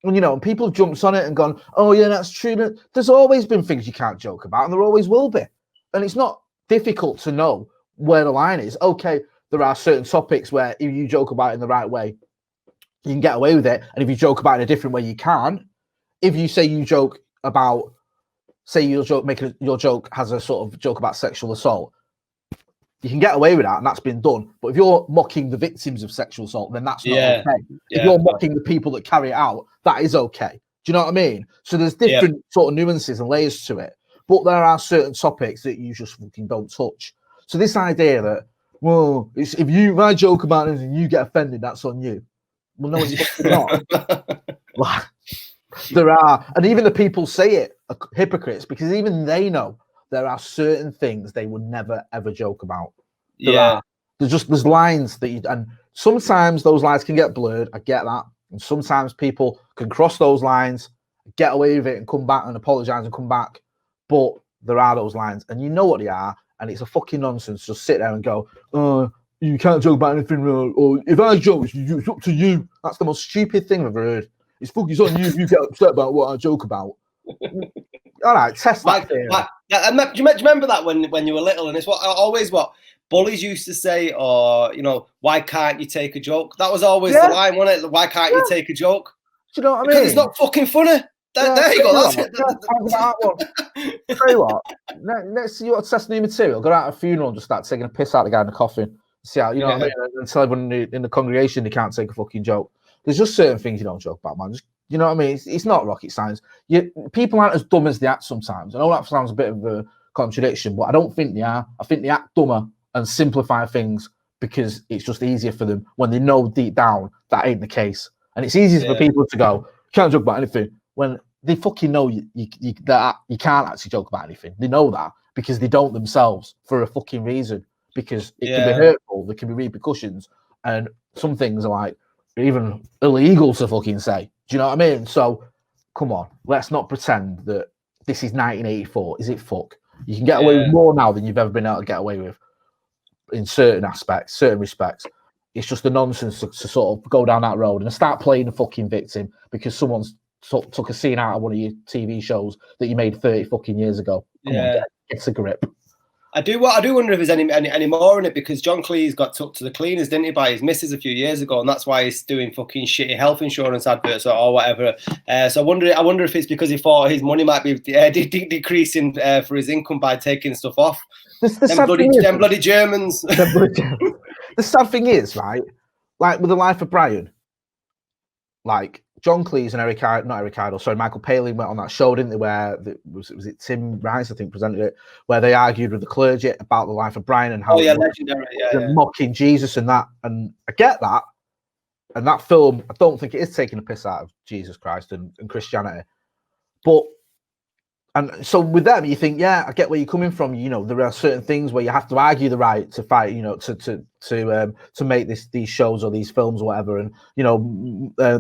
And, you know, and people jumps on it and gone, oh, yeah, that's true. There's always been things you can't joke about, and there always will be. And it's not difficult to know where the line is. Okay, there are certain topics where if you joke about it in the right way, you can get away with it. And if you joke about it in a different way, you can't. If you say you joke about, say your joke, your joke has a sort of joke about sexual assault, you can get away with that, and that's been done. But if you're mocking the victims of sexual assault, then that's not okay. If you're mocking the people that carry it out, that is okay. Do you know what I mean? So there's different sort of nuances and layers to it. But there are certain topics that you just fucking don't touch. So this idea that, well, if I joke about it and you get offended, that's on you. Well, no, it's fucking not. Like, there are, and even the people say it are hypocrites, because even they know there are certain things they would never ever joke about. There's lines that and sometimes those lines can get blurred. I get that, and sometimes people can cross those lines, get away with it, and come back and apologize and come back. But there are those lines, and you know what they are, and it's a fucking nonsense. Just sit there and go, you can't joke about anything, or if I joke, it's up to you. That's the most stupid thing I've ever heard. It's on you if you get upset about what I joke about. All right, test that theory. Do you remember that when you were little? And it's what bullies used to say, or why can't you take a joke? That was always the line, wasn't it? Why can't you take a joke? Do you know what I mean? Because it's not fucking funny. There you go. That's it. Tell you what, let's see what test new material. Go out at a funeral and just start taking a piss out of the guy in the coffin. See how what I mean? And tell everyone in the congregation they can't take a fucking joke. There's just certain things you don't joke about, man. Just, you know what I mean? It's not rocket science. People aren't as dumb as they act sometimes. I know that sounds a bit of a contradiction, but I don't think they are. I think they act dumber and simplify things because it's just easier for them when they know deep down that ain't the case. And it's easier for people to go, can't joke about anything, when they fucking know you can't actually joke about anything. They know that because they don't themselves for a fucking reason. Because it can be hurtful, there can be repercussions, and some things are like even illegal to fucking say. Do you know what I mean? So come on, let's not pretend that this is 1984. Is it fuck? You can get away with more now than you've ever been able to get away with in certain aspects, certain respects. It's just a nonsense to sort of go down that road and start playing the fucking victim because someone's took a scene out of one of your TV shows that you made 30 fucking years ago. Come on, get a grip. I do wonder if there's any more in it, because John Cleese got took to the cleaners, didn't he, by his missus a few years ago, and that's why he's doing fucking shitty health insurance adverts or whatever. So I wonder if it's because he thought his money might be decreasing for his income by taking stuff off. Them bloody Germans. The sad thing is, right? Like with The Life of Brian, like John Cleese and Michael Palin went on that show, didn't they? Where was it Tim Rice, I think, presented it, where they argued with the clergy about the life of Brian and how legendary, mocking Jesus and that. And I get that. And that film, I don't think it is taking a piss out of Jesus Christ and Christianity. But and so with them, you think, I get where you're coming from. There are certain things where you have to argue the right to fight, to make these shows or these films or whatever. And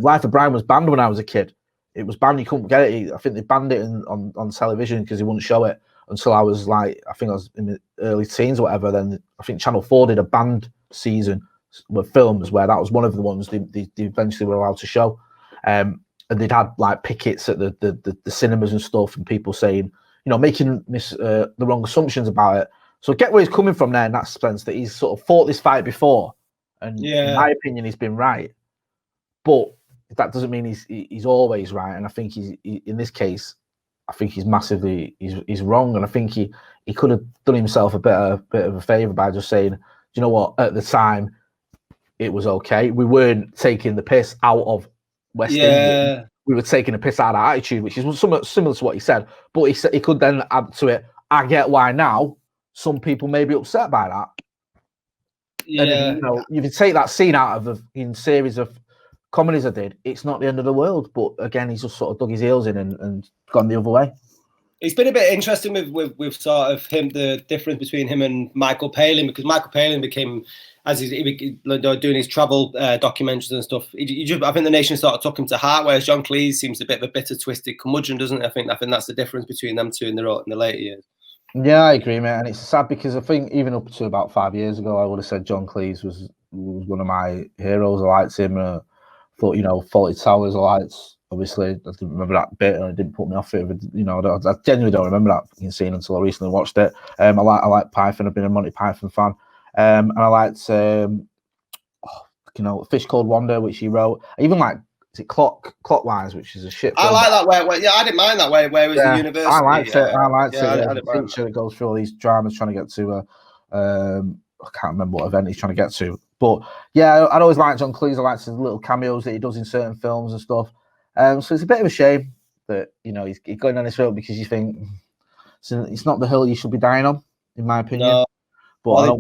Life of Brian was banned when I was a kid. It was banned. You couldn't get it. I think they banned it on television because they wouldn't show it until I was I was in the early teens or whatever. Then I think Channel 4 did a banned season with films where that was one of the ones they eventually were allowed to show. And they'd had like pickets at the cinemas and stuff, and people saying, making the wrong assumptions about it. So get where he's coming from there in that sense, that he's sort of fought this fight before, and in my opinion, he's been right. But that doesn't mean he's always right. And I think he in this case, I think he's massively he's wrong, and I think he could have done himself a bit of a favor by just saying, you know what, at the time, it was okay. We weren't taking the piss out of West Indian. We were taking a piss out of our attitude, which is somewhat similar to what he said. But he said he could then add to it, I get why now some people may be upset by that. And if you take that scene out of the series of comedies I did, it's not the end of the world. But again, he's just sort of dug his heels in and gone the other way. It's been a bit interesting with sort of the difference between him and Michael Palin, because Michael Palin became, as he's doing his travel documentaries and stuff, I think the nation sort of took him to heart, whereas John Cleese seems a bit of a bitter, twisted curmudgeon, doesn't he? I think that's the difference between them two in the later years. Yeah, I agree, mate. And it's sad because I think even up to about 5 years ago, I would have said John Cleese was one of my heroes. I liked him. Thought, Fawlty Towers, I liked. Obviously, I didn't remember that bit, and it didn't put me off it. I genuinely don't remember that scene until I recently watched it. I like Python. I've been a Monty Python fan, and I liked Fish Called Wanda, which he wrote. I even like is it clockwise, which is a shit film. I like that where I didn't mind that where it was the university. I liked it. I liked it. I the teacher that goes through all these dramas trying to get to I can't remember what event he's trying to get to. But yeah, I'd always liked John Cleese. I liked his little cameos that he does in certain films and stuff. So it's a bit of a shame that, you know, he's going on this road, because you think it's not the hill you should be dying on, in my opinion. No. But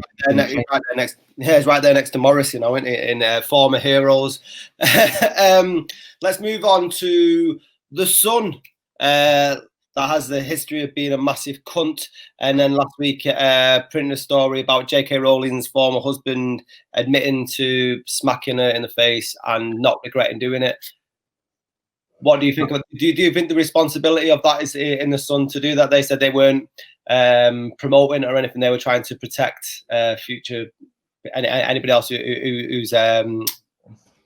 he's right there next to Morris, you know, in Former Heroes. Let's move on to The Sun. That has the history of being a massive cunt. And then last week, printing a story about J.K. Rowling's former husband admitting to smacking her in the face and not regretting doing it. What do you think? Do you think the responsibility of that is in The Sun to do that? They said they weren't promoting or anything. They were trying to protect future anybody else who's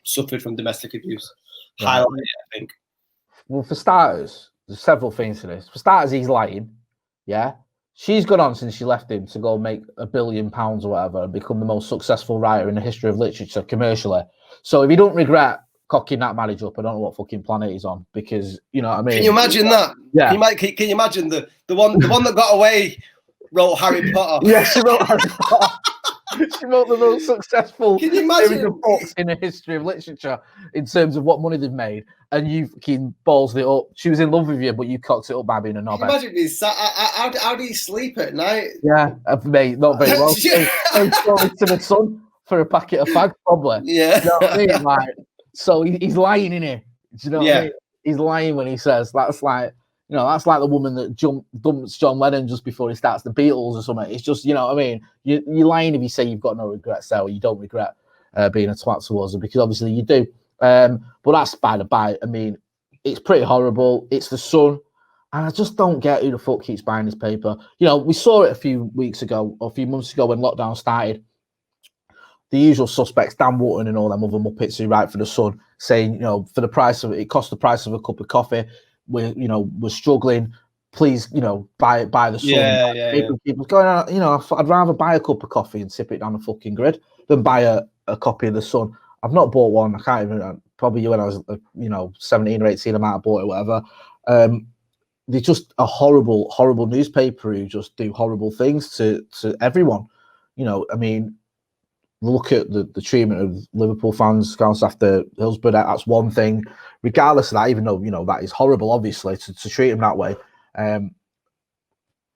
suffered from domestic abuse. Right. Highlight it, I think. Well, for starters, there's several things to this. For starters, he's lying. Yeah. She's gone on since she left him to go make £1 billion or whatever and become the most successful writer in the history of literature commercially. So if you don't regret cocking that marriage up, I don't know what fucking planet he's on, because, you know what I mean? Can you imagine that? Yeah. Can you imagine the one that got away wrote Harry Potter? Yeah, she wrote Harry Potter. She wrote the most successful series of books in the history of literature in terms of what money they've made, and you fucking ballsed it up. She was in love with you, but you cocked it up by being a knobhead. Imagine this. How do you sleep at night? Yeah, mate, not very well. I'm sorry to my son for a packet of fags, probably. Yeah. You know what I mean? Like, so he's lying in here. Do you know what I mean? He's lying when he says that's like, you know, that's like the woman that dumps John Lennon just before he starts the Beatles or something. It's just, you know what I mean? You're lying if you say you've got no regrets, or you don't regret being a twat towards her, because obviously you do. But that's by the by. I mean, it's pretty horrible. It's The Sun. And I just don't get who the fuck keeps buying this paper. You know, we saw it a few months ago when lockdown started. The usual suspects, Dan Wootton and all them other muppets who write for The Sun, saying, you know, for the price of it costs the price of a cup of coffee. We're struggling. Please, you know, buy The Sun. Yeah. People going on, you know, I'd rather buy a cup of coffee and sip it down the fucking grid than buy a copy of The Sun. I've not bought one. I can't even. Probably when I was, 17 or 18, I might have bought it, whatever. They're just a horrible, horrible newspaper who just do horrible things to everyone. You know, I mean, look at the treatment of Liverpool fans, scouts after Hillsborough. That's one thing. Regardless of that, even though, you know, that is horrible, obviously, to treat him that way.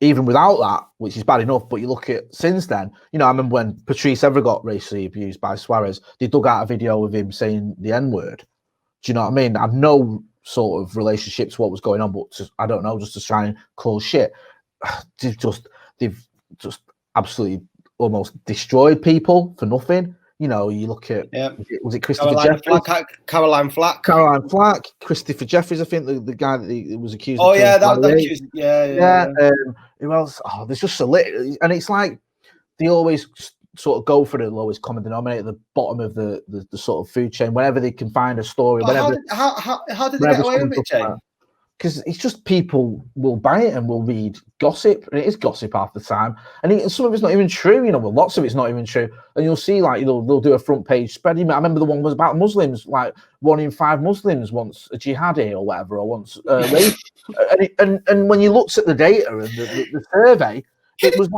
Even without that, which is bad enough, but you look at since then, you know, I remember when Patrice Evra got racially abused by Suarez, they dug out a video of him saying the N-word. Do you know what I mean? I have no sort of relationship to what was going on, but I don't know, just to try and close shit. They've just absolutely almost destroyed people for nothing. You know, you look at, was it Christopher Jeffries? Caroline Flack. Christopher Jeffries, I think, the guy that was accused. Oh, yeah, that accused. Yeah. Who else? Oh, there's just a little, and it's like they always sort of go for the lowest common denominator, the bottom of the sort of food chain, whenever they can find a story. How did they get away with it, Jay? Because it's just people will buy it and will read gossip, and it is gossip half the time, and some of it's not even true. You know, well, lots of it's not even true, and you'll see like they'll do a front page spread. I remember the one was about Muslims, like 1 in 5 Muslims wants a jihadi or whatever, or wants rape. and when you looked at the data and the survey, it was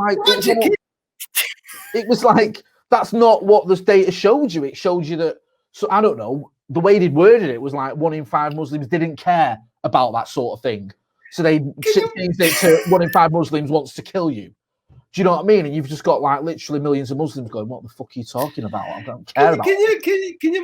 like that's not what the data showed you. It showed you that. So I don't know, the way they'd worded it was like 1 in 5 Muslims didn't care about that sort of thing, so they changed it to 1 in 5 Muslims wants to kill you. Do you know what I mean? And you've just got like literally millions of Muslims going, "What the fuck are you talking about? I don't care about." Can you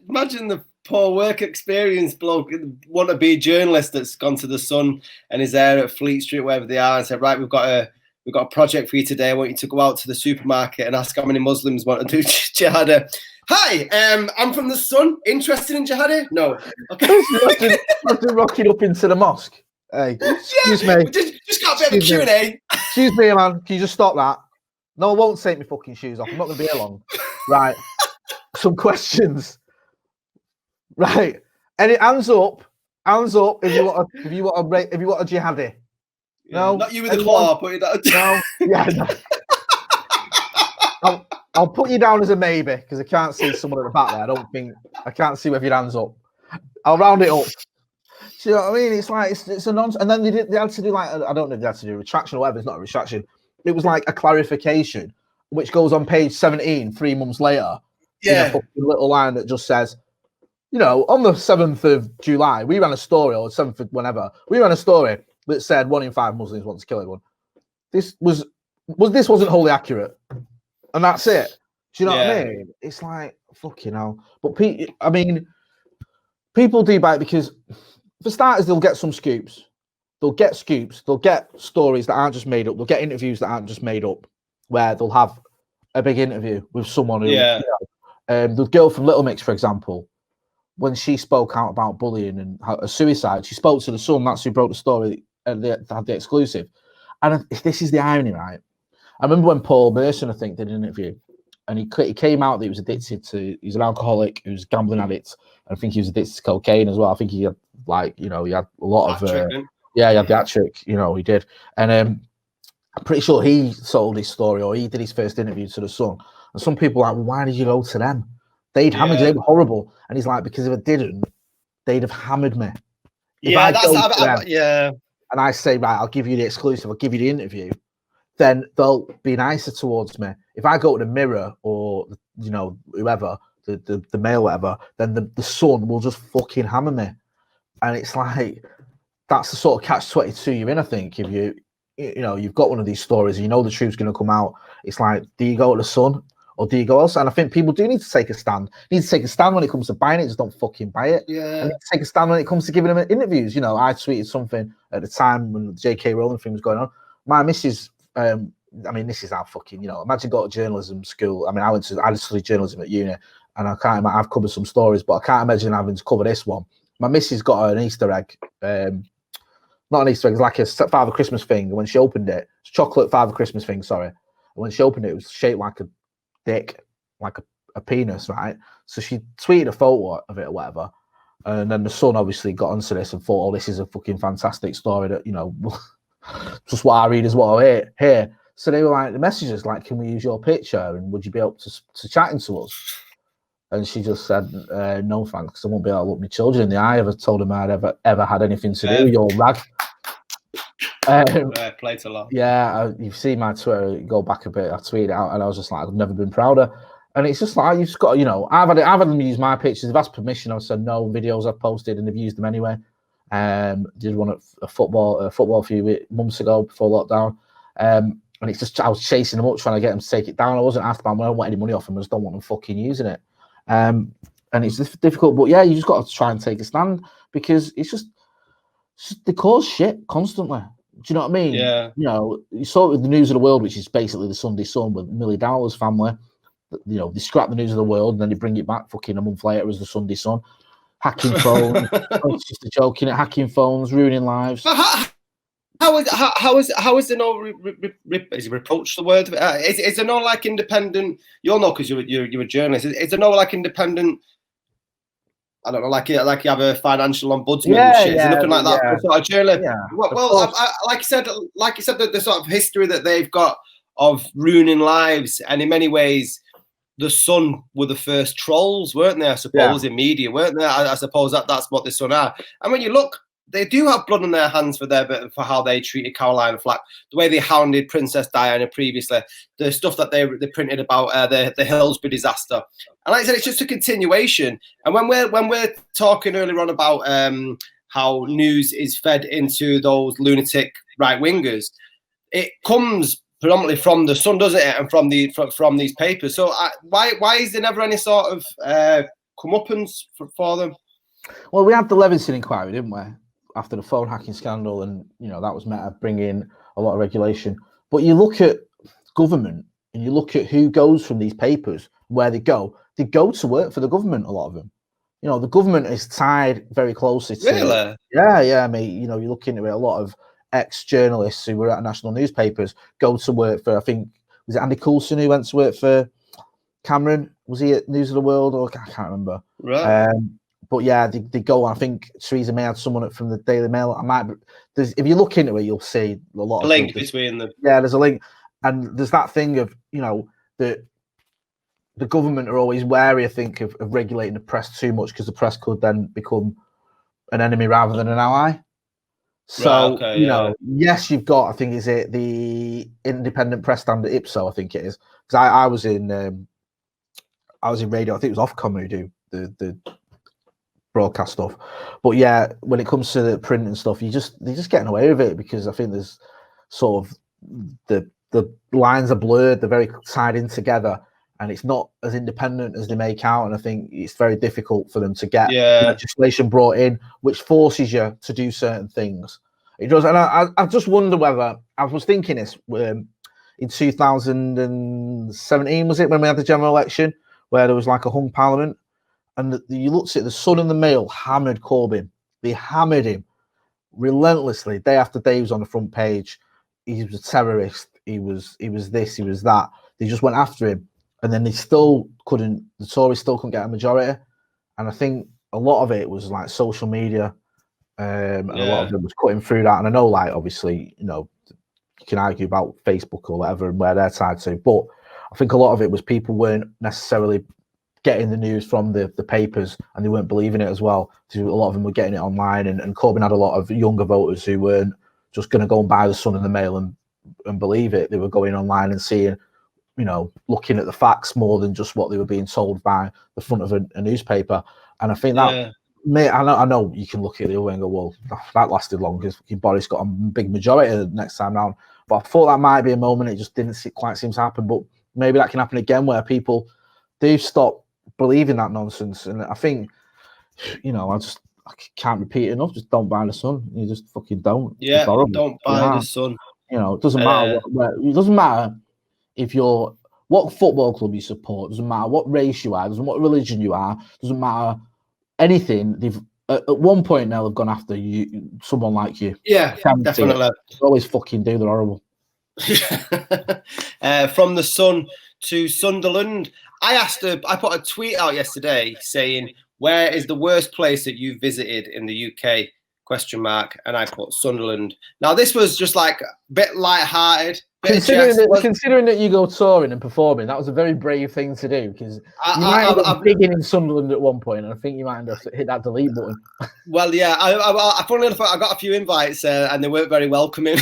imagine the poor work experience bloke, wannabe journalist that's gone to The Sun and is there at Fleet Street, wherever they are, and said, "Right, we've got a project for you today. I want you to go out to the supermarket and ask how many Muslims want to do jihad." Hi, I'm from The Sun. Interested in jihadi? No. Okay. Rocking up into the mosque. Hey, excuse me. Just got a bit of a Q&A. Excuse me, man. Can you just stop that? No, I won't take my fucking shoes off. I'm not going to be here long. Right. Some questions. Right. Any hands up? Hands up if you want a jihadi. No, not you with the claw. Put it down. No. Yeah. No. I'll put you down as a maybe because I can't see someone at the back there. I can't see with your hands up. I'll round it up. Do you know what I mean? It's like it's a nonsense. And then they had to do like I don't know if they had to do a retraction or whatever. It's not a retraction. It was like a clarification, which goes on page 17 3 months later. In a fucking little line that just says, you know, on the 7th of July, we ran a story, or 7th of whenever, we ran a story that said 1 in 5 Muslims want to kill everyone. This wasn't wholly accurate, and that's it. Do you know what I mean? It's like fucking hell. But people do bite because, for starters, they'll get some scoops. They'll get scoops. They'll get stories that aren't just made up. They'll get interviews that aren't just made up, where they'll have a big interview with someone who, the girl from Little Mix, for example, when she spoke out about bullying and a suicide, she spoke to the Sun. That's who broke the story and they had the exclusive. And this is the irony, right? I remember when Paul Merson, I think, did an interview, and he came out that he was addicted to. He's an alcoholic, he was a gambling addict. I think he was addicted to cocaine as well. I think he had he had a lot of he had the hat trick. He did. And I'm pretty sure he sold his story, or he did his first interview to the Sun. And some people are like, well, why did you go to them? They'd hammered you. They were horrible. And he's like, because if I didn't, they'd have hammered me. If I go to them, and I say, right, I'll give you the exclusive, I'll give you the interview, then they'll be nicer towards me. If I go to the Mirror or, whoever, the Mail, whatever, then the Sun will just fucking hammer me. And it's like, that's the sort of catch-22 you're in, I think. If you've got one of these stories and you know the truth's going to come out, it's like, do you go to the Sun or do you go elsewhere? And I think people do need to take a stand. Need to take a stand when it comes to buying it. Just don't fucking buy it. Yeah. And take a stand when it comes to giving them interviews. I tweeted something at the time when the J.K. Rowling thing was going on. My missus, this is how fucking, imagine go to journalism school. I studied journalism at uni, and I've covered some stories, but I can't imagine having to cover this one. My missus got an Easter egg. Not an Easter egg, it's like a Father Christmas thing. And when she opened it, it's chocolate Father Christmas thing, sorry. And when she opened it, it was shaped like a dick, like a penis, right? So she tweeted a photo of it or whatever. And then the Sun obviously got onto this and thought, oh, this is a fucking fantastic story that, just what I read is what I hear. So they were like, the messages like, can we use your picture? And would you be able to chatting to us? And she just said, no, thanks. I won't be able to look my children in the eye. I ever told them I'd ever had anything to do with your rag. Played a lot. Yeah, you've seen my Twitter. Go back a bit. I tweeted it out, and I was just like, I've never been prouder. And it's just like, you've just got, I've had them use my pictures. They've asked permission. I've said no. Videos I've posted, and they've used them anyway. Did one at a football a few months ago before lockdown. And it's just, I was chasing them up, trying to get them to take it down. I wasn't asked about them. I don't want any money off them. I just don't want them fucking using it. And it's difficult, but yeah, you just got to try and take a stand, because it's just they cause shit constantly. Do you know what I mean? Yeah. You saw it with the News of the World, which is basically the Sunday Sun with Millie Dowler's family. They scrap the News of the World and then they bring it back fucking a month later as the Sunday Sun. Hacking phones. It's just a joke, innit? Hacking phones, ruining lives. How is there no is reproach the word? Is there no like independent? You'll know because you're a journalist. Is there no like independent? I don't know, like you have a financial ombudsman and shit. Is there nothing like that? Sort of journalist. Yeah, well, like you said, the sort of history that they've got of ruining lives, and in many ways, the Sun were the first trolls, weren't they? I suppose in media, weren't they? I suppose that's what the Sun are. And when you look, they do have blood on their hands for how they treated Caroline Flack, the way they hounded Princess Diana previously, the stuff that they printed about the Hillsborough disaster. And like I said, it's just a continuation. And when we're talking earlier on about how news is fed into those lunatic right wingers, it comes predominantly from the Sun, doesn't it, and from these papers. So why is there never any sort of comeuppance for them? Well, we had the Levinson inquiry, didn't we? After the phone hacking scandal, and that was meant to bring in a lot of regulation. But you look at government and you look at who goes from these papers, where they go to work for the government, a lot of them. The government is tied very closely to... Really? Yeah, mate. You look into it, a lot of ex-journalists who were at national newspapers go to work for, I think, was it Andy Coulson who went to work for Cameron? Was he at News of the World? Or I can't remember. Right. But yeah, they go. I think Theresa May had someone from the Daily Mail. If you look into it, you'll see a lot of link between them. Yeah, there's a link, and there's that thing of the government are always wary, I think, of regulating the press too much, because the press could then become an enemy rather than an ally. So, you know, yes, you've got, I think, is it the independent press stand at Ipso, I think it is. Because I was in radio, I think it was Ofcom who do the broadcast stuff. But yeah, when it comes to the print and stuff, they're just getting away with it because I think there's sort of the lines are blurred, they're very tied in together, and it's not as independent as they make out. And I think it's very difficult for them to get legislation brought in, which forces you to do certain things. It does, and I just wonder whether, I was thinking this in 2017, was it, when we had the general election, where there was like a hung parliament, and you looked at the Sun and the Mail hammered Corbyn. They hammered him relentlessly, day after day. He was on the front page. He was a terrorist. He was this. He was that. They just went after him, and then they still couldn't. The Tories still couldn't get a majority. And I think a lot of it was like social media, and a lot of it was cutting through that. And I know, like, obviously, you know, you can argue about Facebook or whatever and where they're tied to, but I think a lot of it was people weren't necessarily getting the news from the papers, and they weren't believing it as well. So a lot of them were getting it online, and Corbyn had a lot of younger voters who weren't just going to go and buy the Sun and the Mail and believe it. They were going online and seeing, you know, looking at the facts more than just what they were being told by the front of a newspaper. And I think that, I know you can look at the other way and go, well, that lasted long because Boris got a big majority the next time round. But I thought that might be a moment. It just didn't quite seem to happen. But maybe that can happen again, where people do stop believing that nonsense. And I think, you know, I can't repeat it enough. Just don't buy the Sun. You just fucking don't. Yeah, don't buy the Sun. You know, it doesn't matter it doesn't matter if you're what football club you support. It doesn't matter what race you are. It doesn't matter what religion you are. It doesn't matter anything. They've at one point now they've gone after you, someone like you. Yeah, definitely. They always fucking do. They're horrible. From the Sun to Sunderland, I put a tweet out yesterday saying, where is the worst place that you visited in the UK? ? And I put Sunderland. Now this was just like a bit light-hearted. Considering that you go touring and performing, that was a very brave thing to do, because you might end up digging in Sunderland at one point, and I think you might end up hit that delete button. Well, yeah, funnily enough, I got a few invites and they weren't very welcoming.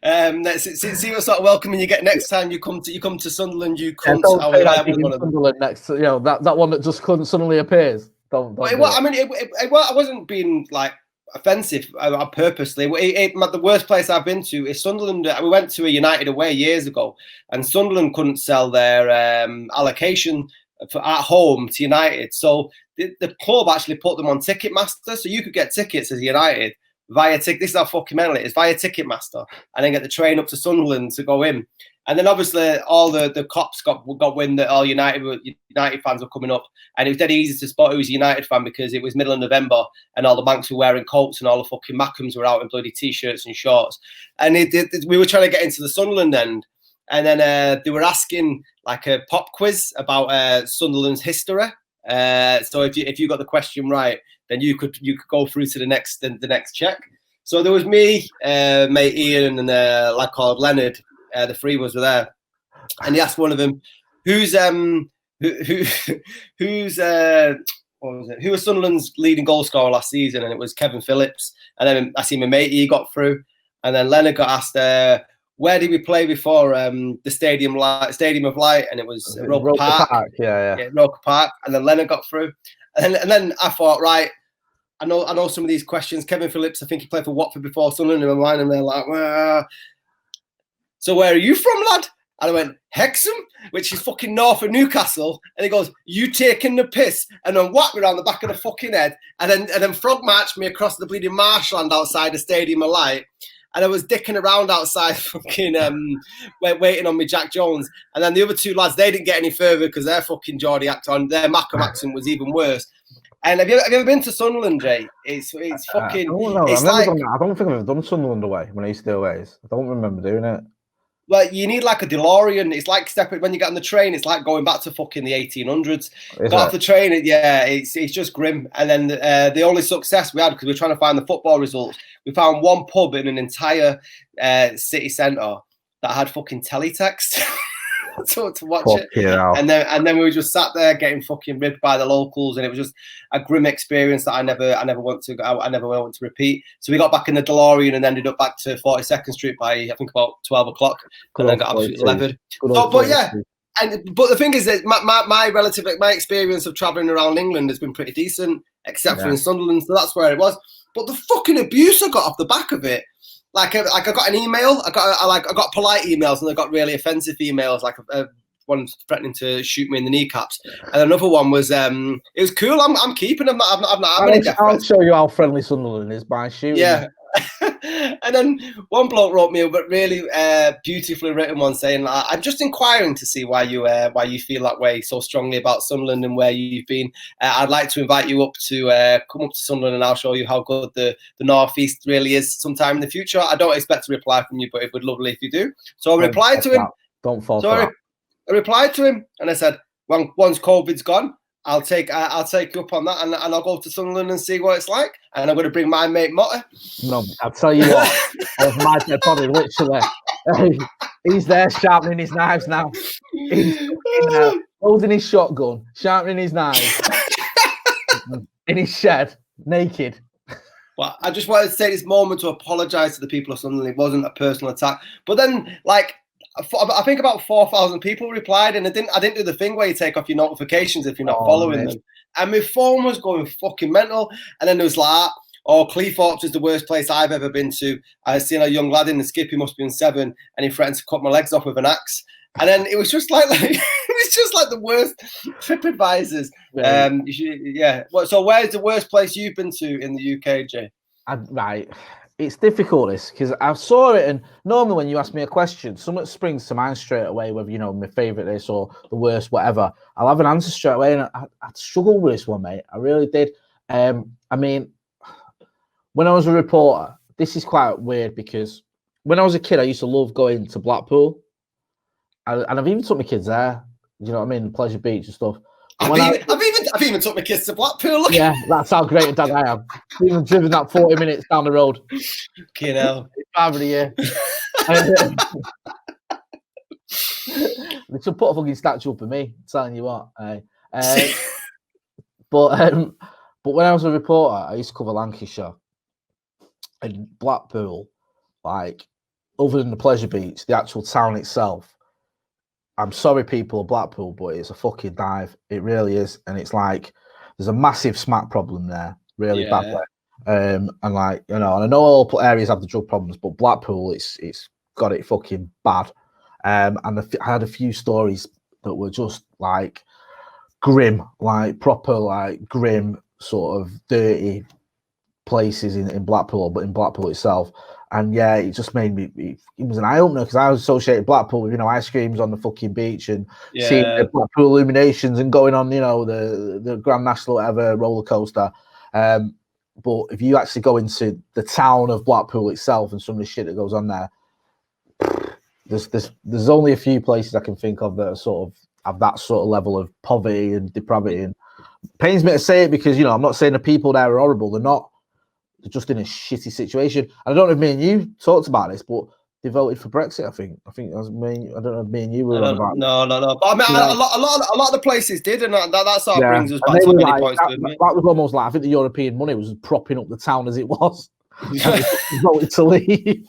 Let's see what sort of welcoming you get next time you come to Sunderland. You come to Sunderland next. You know, that one that just suddenly appears. Don't I mean, I wasn't being like offensive purposely. The worst place I've been to is Sunderland. We went to a United away years ago, and Sunderland couldn't sell their allocation at home to United, so the club actually put them on Ticketmaster, so you could get tickets as United via ticket. This is how fucking mental it is, via Ticketmaster, and then get the train up to Sunderland to go in. And then obviously all the cops got wind that all United fans were coming up, and it was dead easy to spot who was a United fan because it was middle of November and all the banks were wearing coats and all the fucking Mackhams were out in bloody t-shirts and shorts. And we were trying to get into the Sunderland end, and then they were asking like a pop quiz about Sunderland's history. So if you got the question right, then you could go through to the next check. So there was me, mate Ian, and a lad called Leonard. The three of us were there, and he asked one of them, who was Sunderland's leading goal scorer last season, and it was Kevin Phillips. And then I see my mate, he got through, and then Leonard got asked, where did we play before the Stadium of Light, and it was Roker Park. Yeah, Roker Park. And then Leonard got through, and then I thought, right, I know some of these questions. Kevin Phillips, I think he played for Watford before Sunderland in my mind, and they're like, well, so where are you from, lad? And I went, Hexham, which is fucking north of Newcastle. And he goes, you taking the piss? And then whacked me around the back of the fucking head. And then frog marched me across the bleeding marshland outside the Stadium of Light. And I was dicking around outside fucking waiting on me Jack Jones. And then the other two lads, they didn't get any further because their fucking Geordie accent, their Mackham accent was even worse. And have you ever been to Sunderland, Jay? It's fucking... I don't think I've ever done Sunderland away when I used to do aways. I don't remember doing it. Well, you need like a DeLorean. It's like when you get on the train, it's like going back to fucking the 1800s. Got off the train, it's just grim. And then the only success we had, because we were trying to find the football results, we found one pub in an entire city centre that had fucking teletext. to watch it. And then we were just sat there getting fucking ribbed by the locals, and it was just a grim experience that I never want to repeat. So we got back in the DeLorean and ended up back to 42nd Street by I think about 12 o'clock, and then got absolutely levered. But the thing is that my experience of traveling around England has been pretty decent, except for in Sunderland. So that's where it was. But the fucking abuse I got off the back of it, like I got an email, I got polite emails, and I got really offensive emails, like one threatening to shoot me in the kneecaps, and another one was it was cool. I'm keeping them. I'll show you how friendly Sunderland is by shooting. Yeah. And then one bloke wrote me a really beautifully written one saying, "I'm just inquiring to see why you feel that way so strongly about Sunderland and where you've been. I'd like to invite you up to come up to Sunderland, and I'll show you how good the North East really is sometime in the future. I don't expect a reply from you, but it would be lovely if you do." So I replied to him. Don't fall for that. I replied to him, and I said, "Once COVID's gone, I'll take you up on that, and I'll go to Sunderland and see what it's like. And I'm going to bring my mate Motty." No, I'll tell you what, my dead body, literally, he's there sharpening his knives now. He's holding his shotgun, sharpening his knives in his shed, naked. Well, I just wanted to take this moment to apologise to the people of Sunderland. It wasn't a personal attack, but then I think about 4,000 people replied, and I didn't do the thing where you take off your notifications if you're not following them. And my phone was going fucking mental. And then there was like, Cleethorpes is the worst place I've ever been to. I seen a young lad in the skip, he must be in 7, and he threatened to cut my legs off with an axe. And then it was just like it was just like the worst trip advisors. Yeah. So where's the worst place you've been to in the UK, Jay? Right. It's difficult, this, because I saw it, and normally when you ask me a question, something springs to mind straight away, whether, my favourite this or the worst, whatever. I'll have an answer straight away, and I struggled with this one, mate. I really did. I mean, when I was a reporter, this is quite weird, because when I was a kid, I used to love going to Blackpool, and I've even took my kids there. You know what I mean? Pleasure Beach and stuff. I've even took my kids to Blackpool. Look. Yeah, that's how great a dad I am. I've even driven that 40 minutes down the road. You know, over the year. They should put a fucking statue up for me. I'm telling you what. But when I was a reporter, I used to cover Lancashire and Blackpool. Like, other than the Pleasure Beach, the actual town itself. I'm sorry, people of Blackpool, but it's a fucking dive. It really is. And it's like, there's a massive smack problem there, really badly. And like, and I know all areas have the drug problems, but Blackpool, it's got it fucking bad. And I had a few stories that were just like grim, like proper, like grim, sort of dirty places in Blackpool, but in Blackpool itself. And yeah, it just made me, it was an eye-opener, because I was associated Blackpool with, ice creams on the fucking beach and seeing the Blackpool illuminations and going on, the Grand National whatever roller coaster. But if you actually go into the town of Blackpool itself and some of the shit that goes on there, there's only a few places I can think of that are sort of have that sort of level of poverty and depravity. And it pains me to say it, because, I'm not saying the people there are horrible. They're not. They're just in a shitty situation. I don't know if me and you talked about this, but they voted for Brexit. I think that was me. I don't know if me and you were on about. No. But I mean, a lot of the places did, and that sort of brings us back to many points. That was almost like, I think the European money was propping up the town as it was. Voted to leave.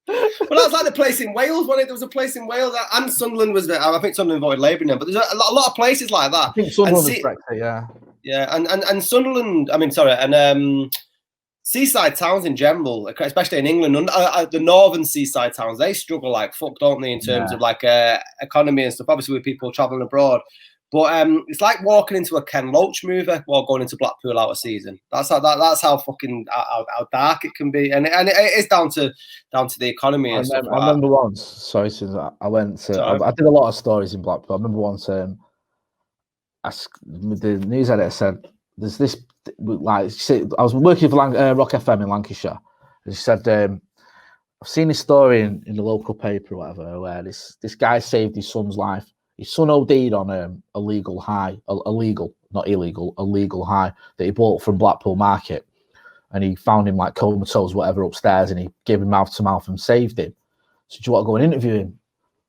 Well, that's like the place in Wales, wasn't it? There was a place in Wales, and Sunderland was there. I think Sunderland voted Labour now, but there's a lot of places like that. I think Sunderland was Brexit, yeah. Yeah, and Sunderland, and seaside towns in general, especially in England, the northern seaside towns, they struggle like fuck, don't they, in terms of like economy and stuff, obviously with people travelling abroad. But it's like walking into a Ken Loach movie while going into Blackpool out of season. That's how fucking how dark it can be, and it is down to the economy and stuff. I remember once. Sorry, since I went to, I did a lot of stories in Blackpool. I remember once, the news editor said, "There's this like." I was working for Rock FM in Lancashire, and she said, "I've seen this story in the local paper or whatever, where this guy saved his son's life. His son OD'd on illegal high that he bought from Blackpool Market, and he found him like comatose, whatever, upstairs, and he gave him mouth to mouth and saved him. So do you want to go and interview him?"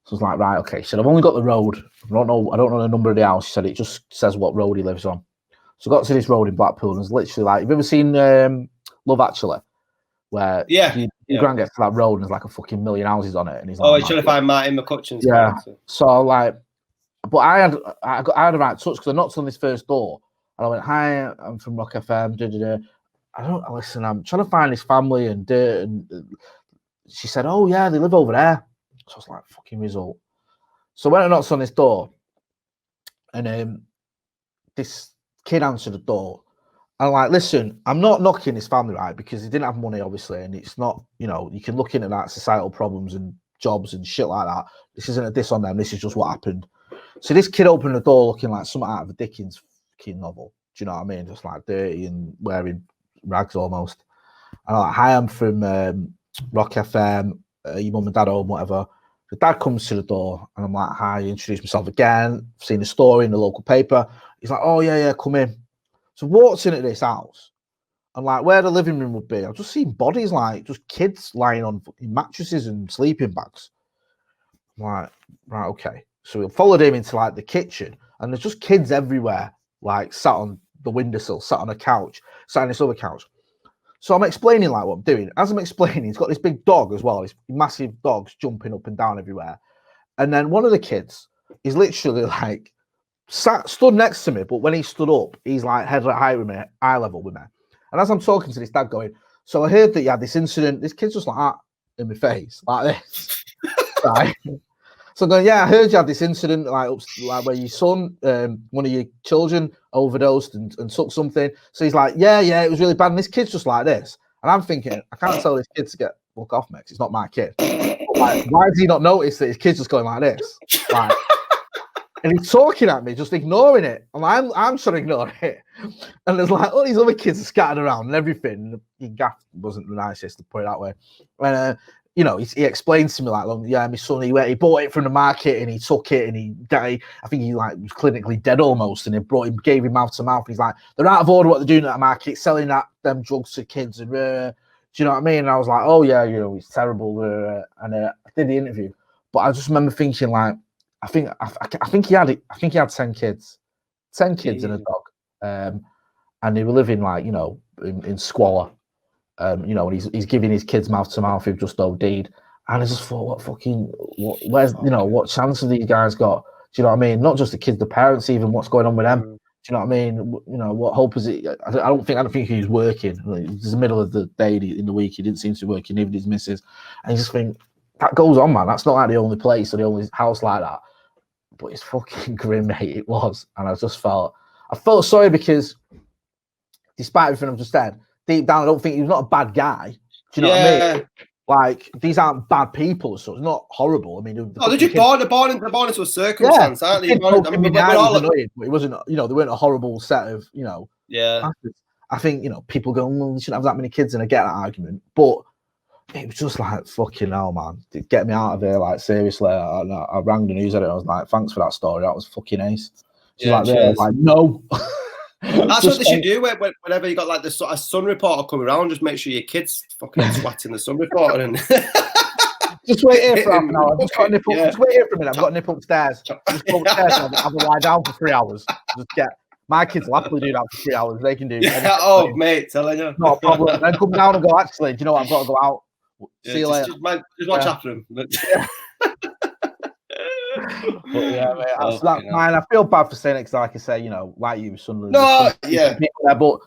So I was like, right, okay. She said, I've only got the road. I don't know the number of the house. She said, it just says what road he lives on. So I got to this road in Blackpool, and it's literally like, have you ever seen Love Actually? Where your grand gets to that road and there's like a fucking million houses on it, and he's like, he's trying to find Martin McCutcheon's. Yeah. So like, but I had a right touch because I knocked on this first door, and I went, "Hi, I'm from Rock FM." Listen, I'm trying to find this family, and she said, "Oh yeah, they live over there." So I was like, "Fucking result." So when I knocked on this door, and this kid answered the door. I'm like, listen, I'm not knocking his family, right? Because he didn't have money, obviously, and it's not, you can look into that societal problems and jobs and shit like that. This isn't a diss on them. This is just what happened. So this kid opened the door looking like something out of a Dickens fucking novel. Do you know what I mean? Just like dirty and wearing rags almost. And I'm like, hi, I'm from Rock FM. Your mum and dad home, whatever. The dad comes to the door, and I'm like, hi, introduce myself again. I've seen a story in the local paper. He's like, oh, yeah, come in. So walks into this house, and like where the living room would be, I've just seen bodies, like just kids lying on mattresses and sleeping bags. I'm like, right, okay. So we followed him into like the kitchen, and there's just kids everywhere, like sat on the windowsill, sat on a couch, sat on this other couch. So I'm explaining like what I'm doing. As I'm explaining, he's got this big dog as well. These massive dogs jumping up and down everywhere. And then one of the kids is literally like stood next to me, but when he stood up, he's like head height with me, eye level with me. And as I'm talking to this dad going, so I heard that you had this incident, this kid's just like that in my face, like this. Right? So I'm going, yeah, I heard you had this incident, like where your son, one of your children overdosed and took something. So he's like, yeah, it was really bad. And this kid's just like this. And I'm thinking, I can't tell this kid to get fuck off, mate. It's not my kid. Like, why does he not notice that his kid's just going like this? Like, and he's talking at me, just ignoring it. And I'm trying to ignore it. And there's like all these other kids are scattered around and everything. Your gaff wasn't the nicest, to put it that way. And he explains to me like, yeah, my son, he bought it from the market and he took it and he died. I think he like was clinically dead almost, and gave him mouth to mouth. He's like, they're out of order what they're doing at the market, selling them drugs to kids. And do you know what I mean? And I was like, oh yeah, it's terrible. And I did the interview, but I just remember thinking like, I think he had 10 kids, 10 kids and a dog, and they were living like in squalor, and he's giving his kids mouth to mouth who've just OD'd, and I just thought, what chance have these guys got? Do you know what I mean? Not just the kids, the parents, even what's going on with them. Do you know what I mean? What hope is it? I don't think he's working. It's the middle of the day in the week. He didn't seem to be working, even his missus, and you just think that goes on, man. That's not like the only place or the only house like that. But it's fucking grim, mate. It was. And I felt sorry because despite everything I've just said, deep down, I don't think he was not a bad guy. Do you know what I mean? Like, these aren't bad people, so it's not horrible. I mean, they're just born into a circumstance, aren't they? But it wasn't, they weren't a horrible set of, I think, people go, well, you shouldn't have that many kids, and I get that argument. But it was just like, fucking hell, man. Get me out of here, like, seriously. I rang the news editor. I was like, thanks for that story. That was fucking ace. She's like, no. That's what they should do whenever you got like a Sun reporter coming around. Just make sure your kid's fucking swatting the Sun reporter. And just wait here for half an hour. Just wait here for a minute. I've got a nip upstairs. Just go upstairs and have a lie down for 3 hours. My kids will happily do that for 3 hours. They can do anything. Mate, telling you. Not a problem. Then come down and go, actually, do you know what? I've got to go out. See you later. Just watch after him. But yeah, mate, man, I feel bad for saying it because, like I say, like you, Sunderland. People there, but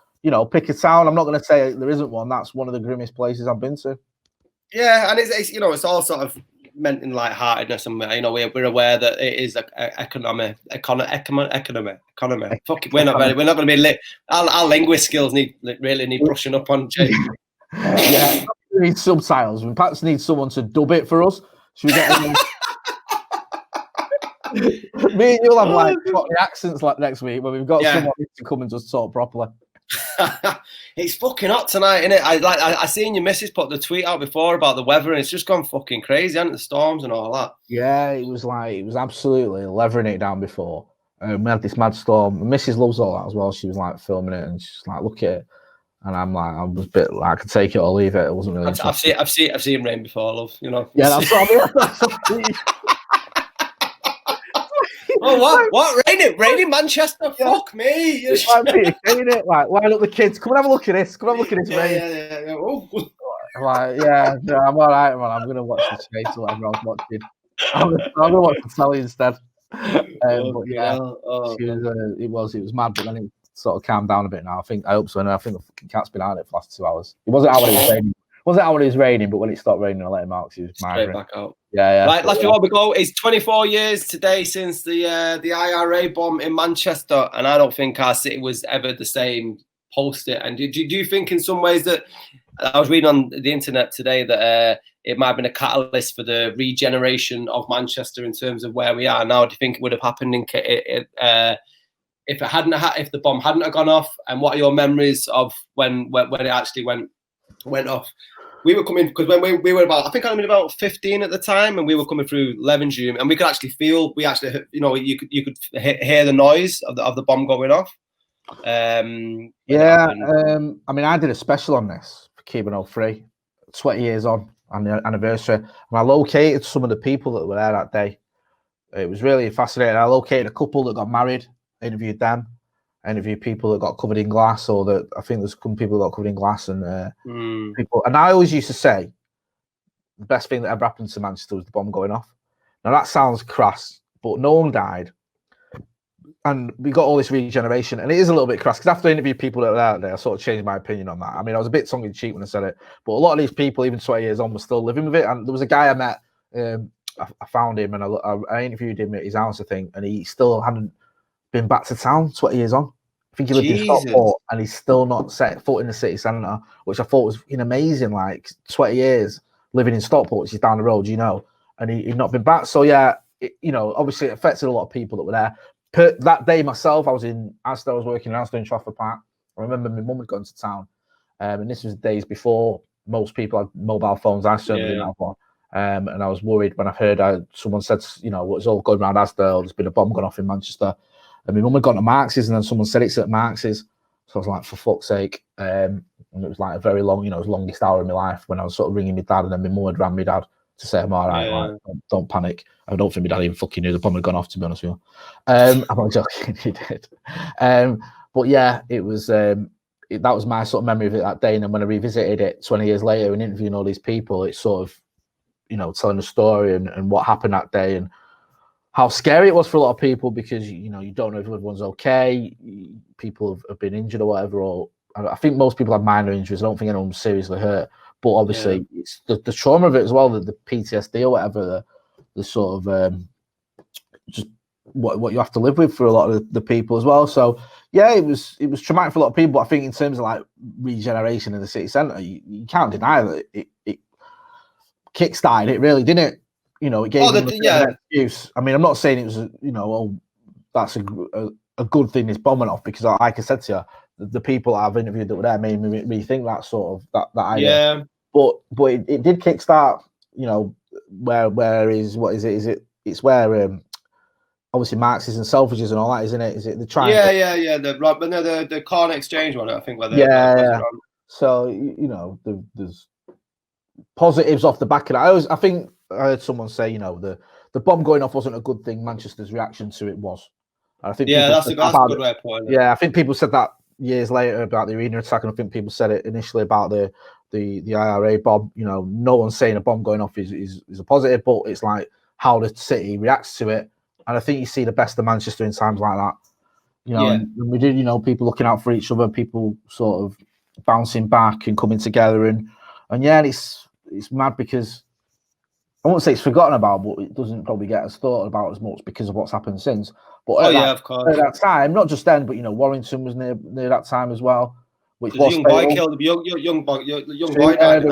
pick a town. I'm not going to say there isn't one. That's one of the grimmest places I've been to. Yeah, and it's all sort of meant in lightheartedness, and we're aware that it is economy. Fuck it, we're not going to be lit. Our linguist skills really need brushing up on. Yeah, we need subtitles. We perhaps need someone to dub it for us. Should we get me and you'll have like the accents like next week when we've got someone to come and just talk properly. It's fucking hot tonight, isn't it? I seen your missus put the tweet out before about the weather, and it's just gone fucking crazy, hasn't it? The storms and all that. Yeah, it was absolutely levering it down before. We had this mad storm. My missus loves all that as well. She was like filming it, and she's like, "Look at it," and I'm like, I was a bit like, I could take it or leave it. It wasn't really. I've seen rain before, love. Yeah, that's what I mean. Oh, what? Raining Manchester? Yeah. Fuck me. It's like Peter saying it, like, line up the kids. Come and have a look at this. Come and have a look at this rain. Yeah. Oh. Like, yeah, I'm all right, man. I'm going to watch the Chase or whatever I was watching. I'm going to watch the telly instead. But yeah, it was mad, but then it sort of calmed down a bit now. I hope so. And I think the fucking cat's been out it for the last 2 hours. It wasn't out when it was raining. It wasn't out when it was raining, but when it stopped raining, I let him out because he was straight back out. Yeah. Right, last before we go, it's 24 years today since the IRA bomb in Manchester, and I don't think our city was ever the same post it. And do you think in some ways that I was reading on the internet today that it might have been a catalyst for the regeneration of Manchester in terms of where we are now? Do you think it would have happened if the bomb hadn't have gone off? And what are your memories of when it actually went off? We were coming because when we were about, I think I was about 15 at the time, and we were coming through Levenshulme, and we could actually feel, you could hear the noise of the bomb going off. I mean, I did a special on this for Cuban 03, 20 years on the anniversary, and I located some of the people that were there that day. It was really fascinating. I located a couple that got married, interviewed them. I interviewed people that got covered in glass, or that I think there's some people that got covered in glass, and people. And I always used to say the best thing that ever happened to Manchester was the bomb going off. Now that sounds crass, but no one died, and we got all this regeneration. And it is a little bit crass because after I interviewed people that were out there, I sort of changed my opinion on that. I mean, I was a bit tongue in cheek when I said it, but a lot of these people, even 20 years on, were still living with it. And there was a guy I met. I found him and I interviewed him at his house, I think, and he still hadn't been back to town 20 years on. I think he lived in Stockport and he's still not set foot in the city centre, which I thought was amazing. Like 20 years living in Stockport, which is down the road, and he'd not been back. So yeah, obviously it affected a lot of people that were there. That day myself, I was in Asda, I was working in Asda in Trafford Park. I remember my mum had gone to town, and this was the days before most people had mobile phones. I certainly didn't have one. And I was worried when I heard someone said, what's all going around Asda, there's been a bomb gone off in Manchester. And my mum had gone to Marx's, and then someone said it's at Marx's. So I was like, for fuck's sake. And it was like a very long, it was the longest hour of my life when I was sort of ringing my dad, and then my mum had rang my dad to say, I'm all right, like, don't panic. I don't think my dad even fucking knew the bomb had gone off, to be honest with you. I'm not joking, he did. But yeah, it was, that was my sort of memory of it that day. And then when I revisited it 20 years later and interviewing all these people, it's sort of, telling the story and what happened that day and how scary it was for a lot of people because, you don't know if everyone's okay. People have been injured or whatever. Or I think most people have minor injuries. I don't think anyone's seriously hurt. But obviously, it's the trauma of it as well, the PTSD or whatever, the sort of just what you have to live with for a lot of the people as well. So, yeah, it was traumatic for a lot of people. But I think in terms of like regeneration in the city centre, you can't deny that it kickstarted it, really, didn't it? It gave them an excuse. I mean, I'm not saying it was, that's a good thing this bombing off, because like I said to you, the people I've interviewed that were there made me rethink that sort of that idea. Yeah. But it did kickstart, where is it's where obviously Marx's and Selfridges and all that, isn't it? Is it the trying? Yeah. The corn exchange one, I think. So there's positives off the back of that. I think I heard someone say, the bomb going off wasn't a good thing. Manchester's reaction to it was. I think that's a good way of putting it. Yeah, I think people said that years later about the arena attack, and I think people said it initially about the IRA bomb. No one's saying a bomb going off is a positive, but it's like how the city reacts to it. And I think you see the best of Manchester in times like that. And we did, people looking out for each other, people sort of bouncing back and coming together, and it's mad because I won't say it's forgotten about, but it doesn't probably get as thought about as much because of what's happened since. But of course. At that time, not just then, but Warrington was near that time as well. Which was young boy killed. Young boy died.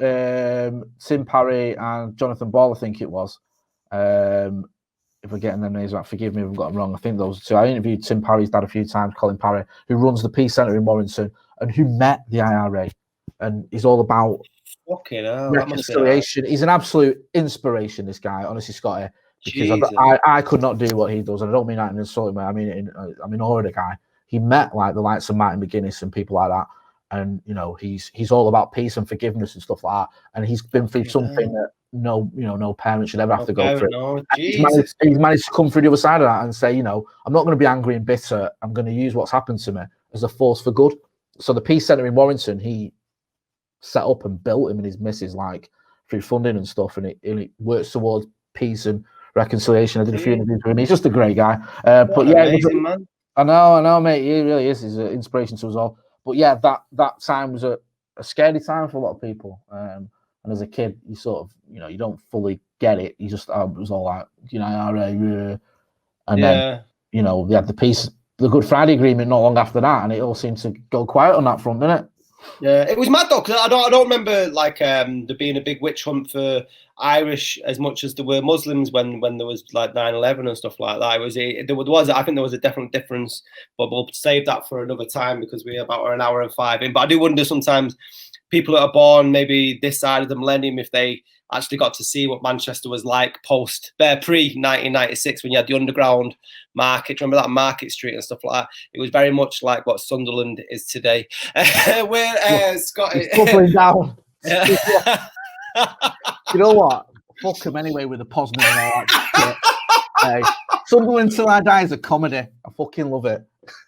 There was Tim Parry and Jonathan Ball, I think it was. If we're getting their names right, forgive me if I've got them wrong. I think those two. I interviewed Tim Parry's dad a few times, Colin Parry, who runs the Peace Centre in Warrington and who met the IRA, and he's all about reconciliation. He's an absolute inspiration, this guy, honestly, Scotty. Because I could not do what he does, and I don't mean that in an insulting way. I mean awe of the guy. He met like the likes of Martin McGuinness and people like that, and you know he's all about peace and forgiveness and stuff like that. And he's been through something that no parent should ever have to go through. No, he's managed to come through the other side of that and say, you know, I'm not going to be angry and bitter. I'm going to use what's happened to me as a force for good. So the Peace Centre in Warrington, he set up and built him and his missus like through funding and stuff, and it works towards peace and reconciliation. I did a few interviews with him. He's just a great guy. But yeah, amazing man. I know, mate. He really is. He's an inspiration to us all. But yeah, that time was a scary time for a lot of people. And as a kid, you sort of, you know, you don't fully get it. You just, it was all like, you know, and then, you know, they had the Good Friday Agreement not long after that, and it all seemed to go quiet on that front, didn't it? Yeah, it was mad though, because I don't remember like there being a big witch hunt for Irish as much as there were Muslims when there was like 9/11 and stuff like that. I think there was a definite difference, but we'll save that for another time because we're about an hour and 5 in. But I do wonder sometimes people that are born maybe this side of the millennium, if they actually got to see what Manchester was like pre-1996 when you had the underground market. Remember that Market Street and stuff like that? It was very much like what Sunderland is today. We're Scotty. Bubbling down. You know what? Fuck him anyway with the Poznan and all that shit. Sunderland Till I Die is a comedy. I fucking love it.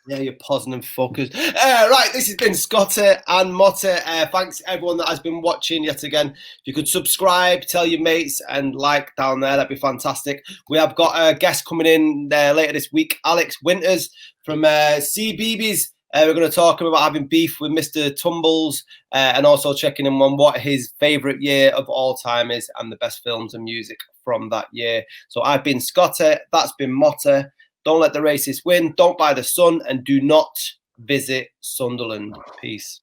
Yeah, you Poznan fuckers. Right, this has been Scotty and Motty. Thanks everyone that has been watching yet again. If you could subscribe, tell your mates, and like down there, that'd be fantastic. We have got a guest coming in later this week, Alex Winters from CBeebies. We're going to talk about having beef with Mr. Tumbles and also checking in on what his favourite year of all time is and the best films and music from that year. So I've been Scotty, that's been Motty. Don't let the racists win, don't buy the Sun, and do not visit Sunderland. Peace.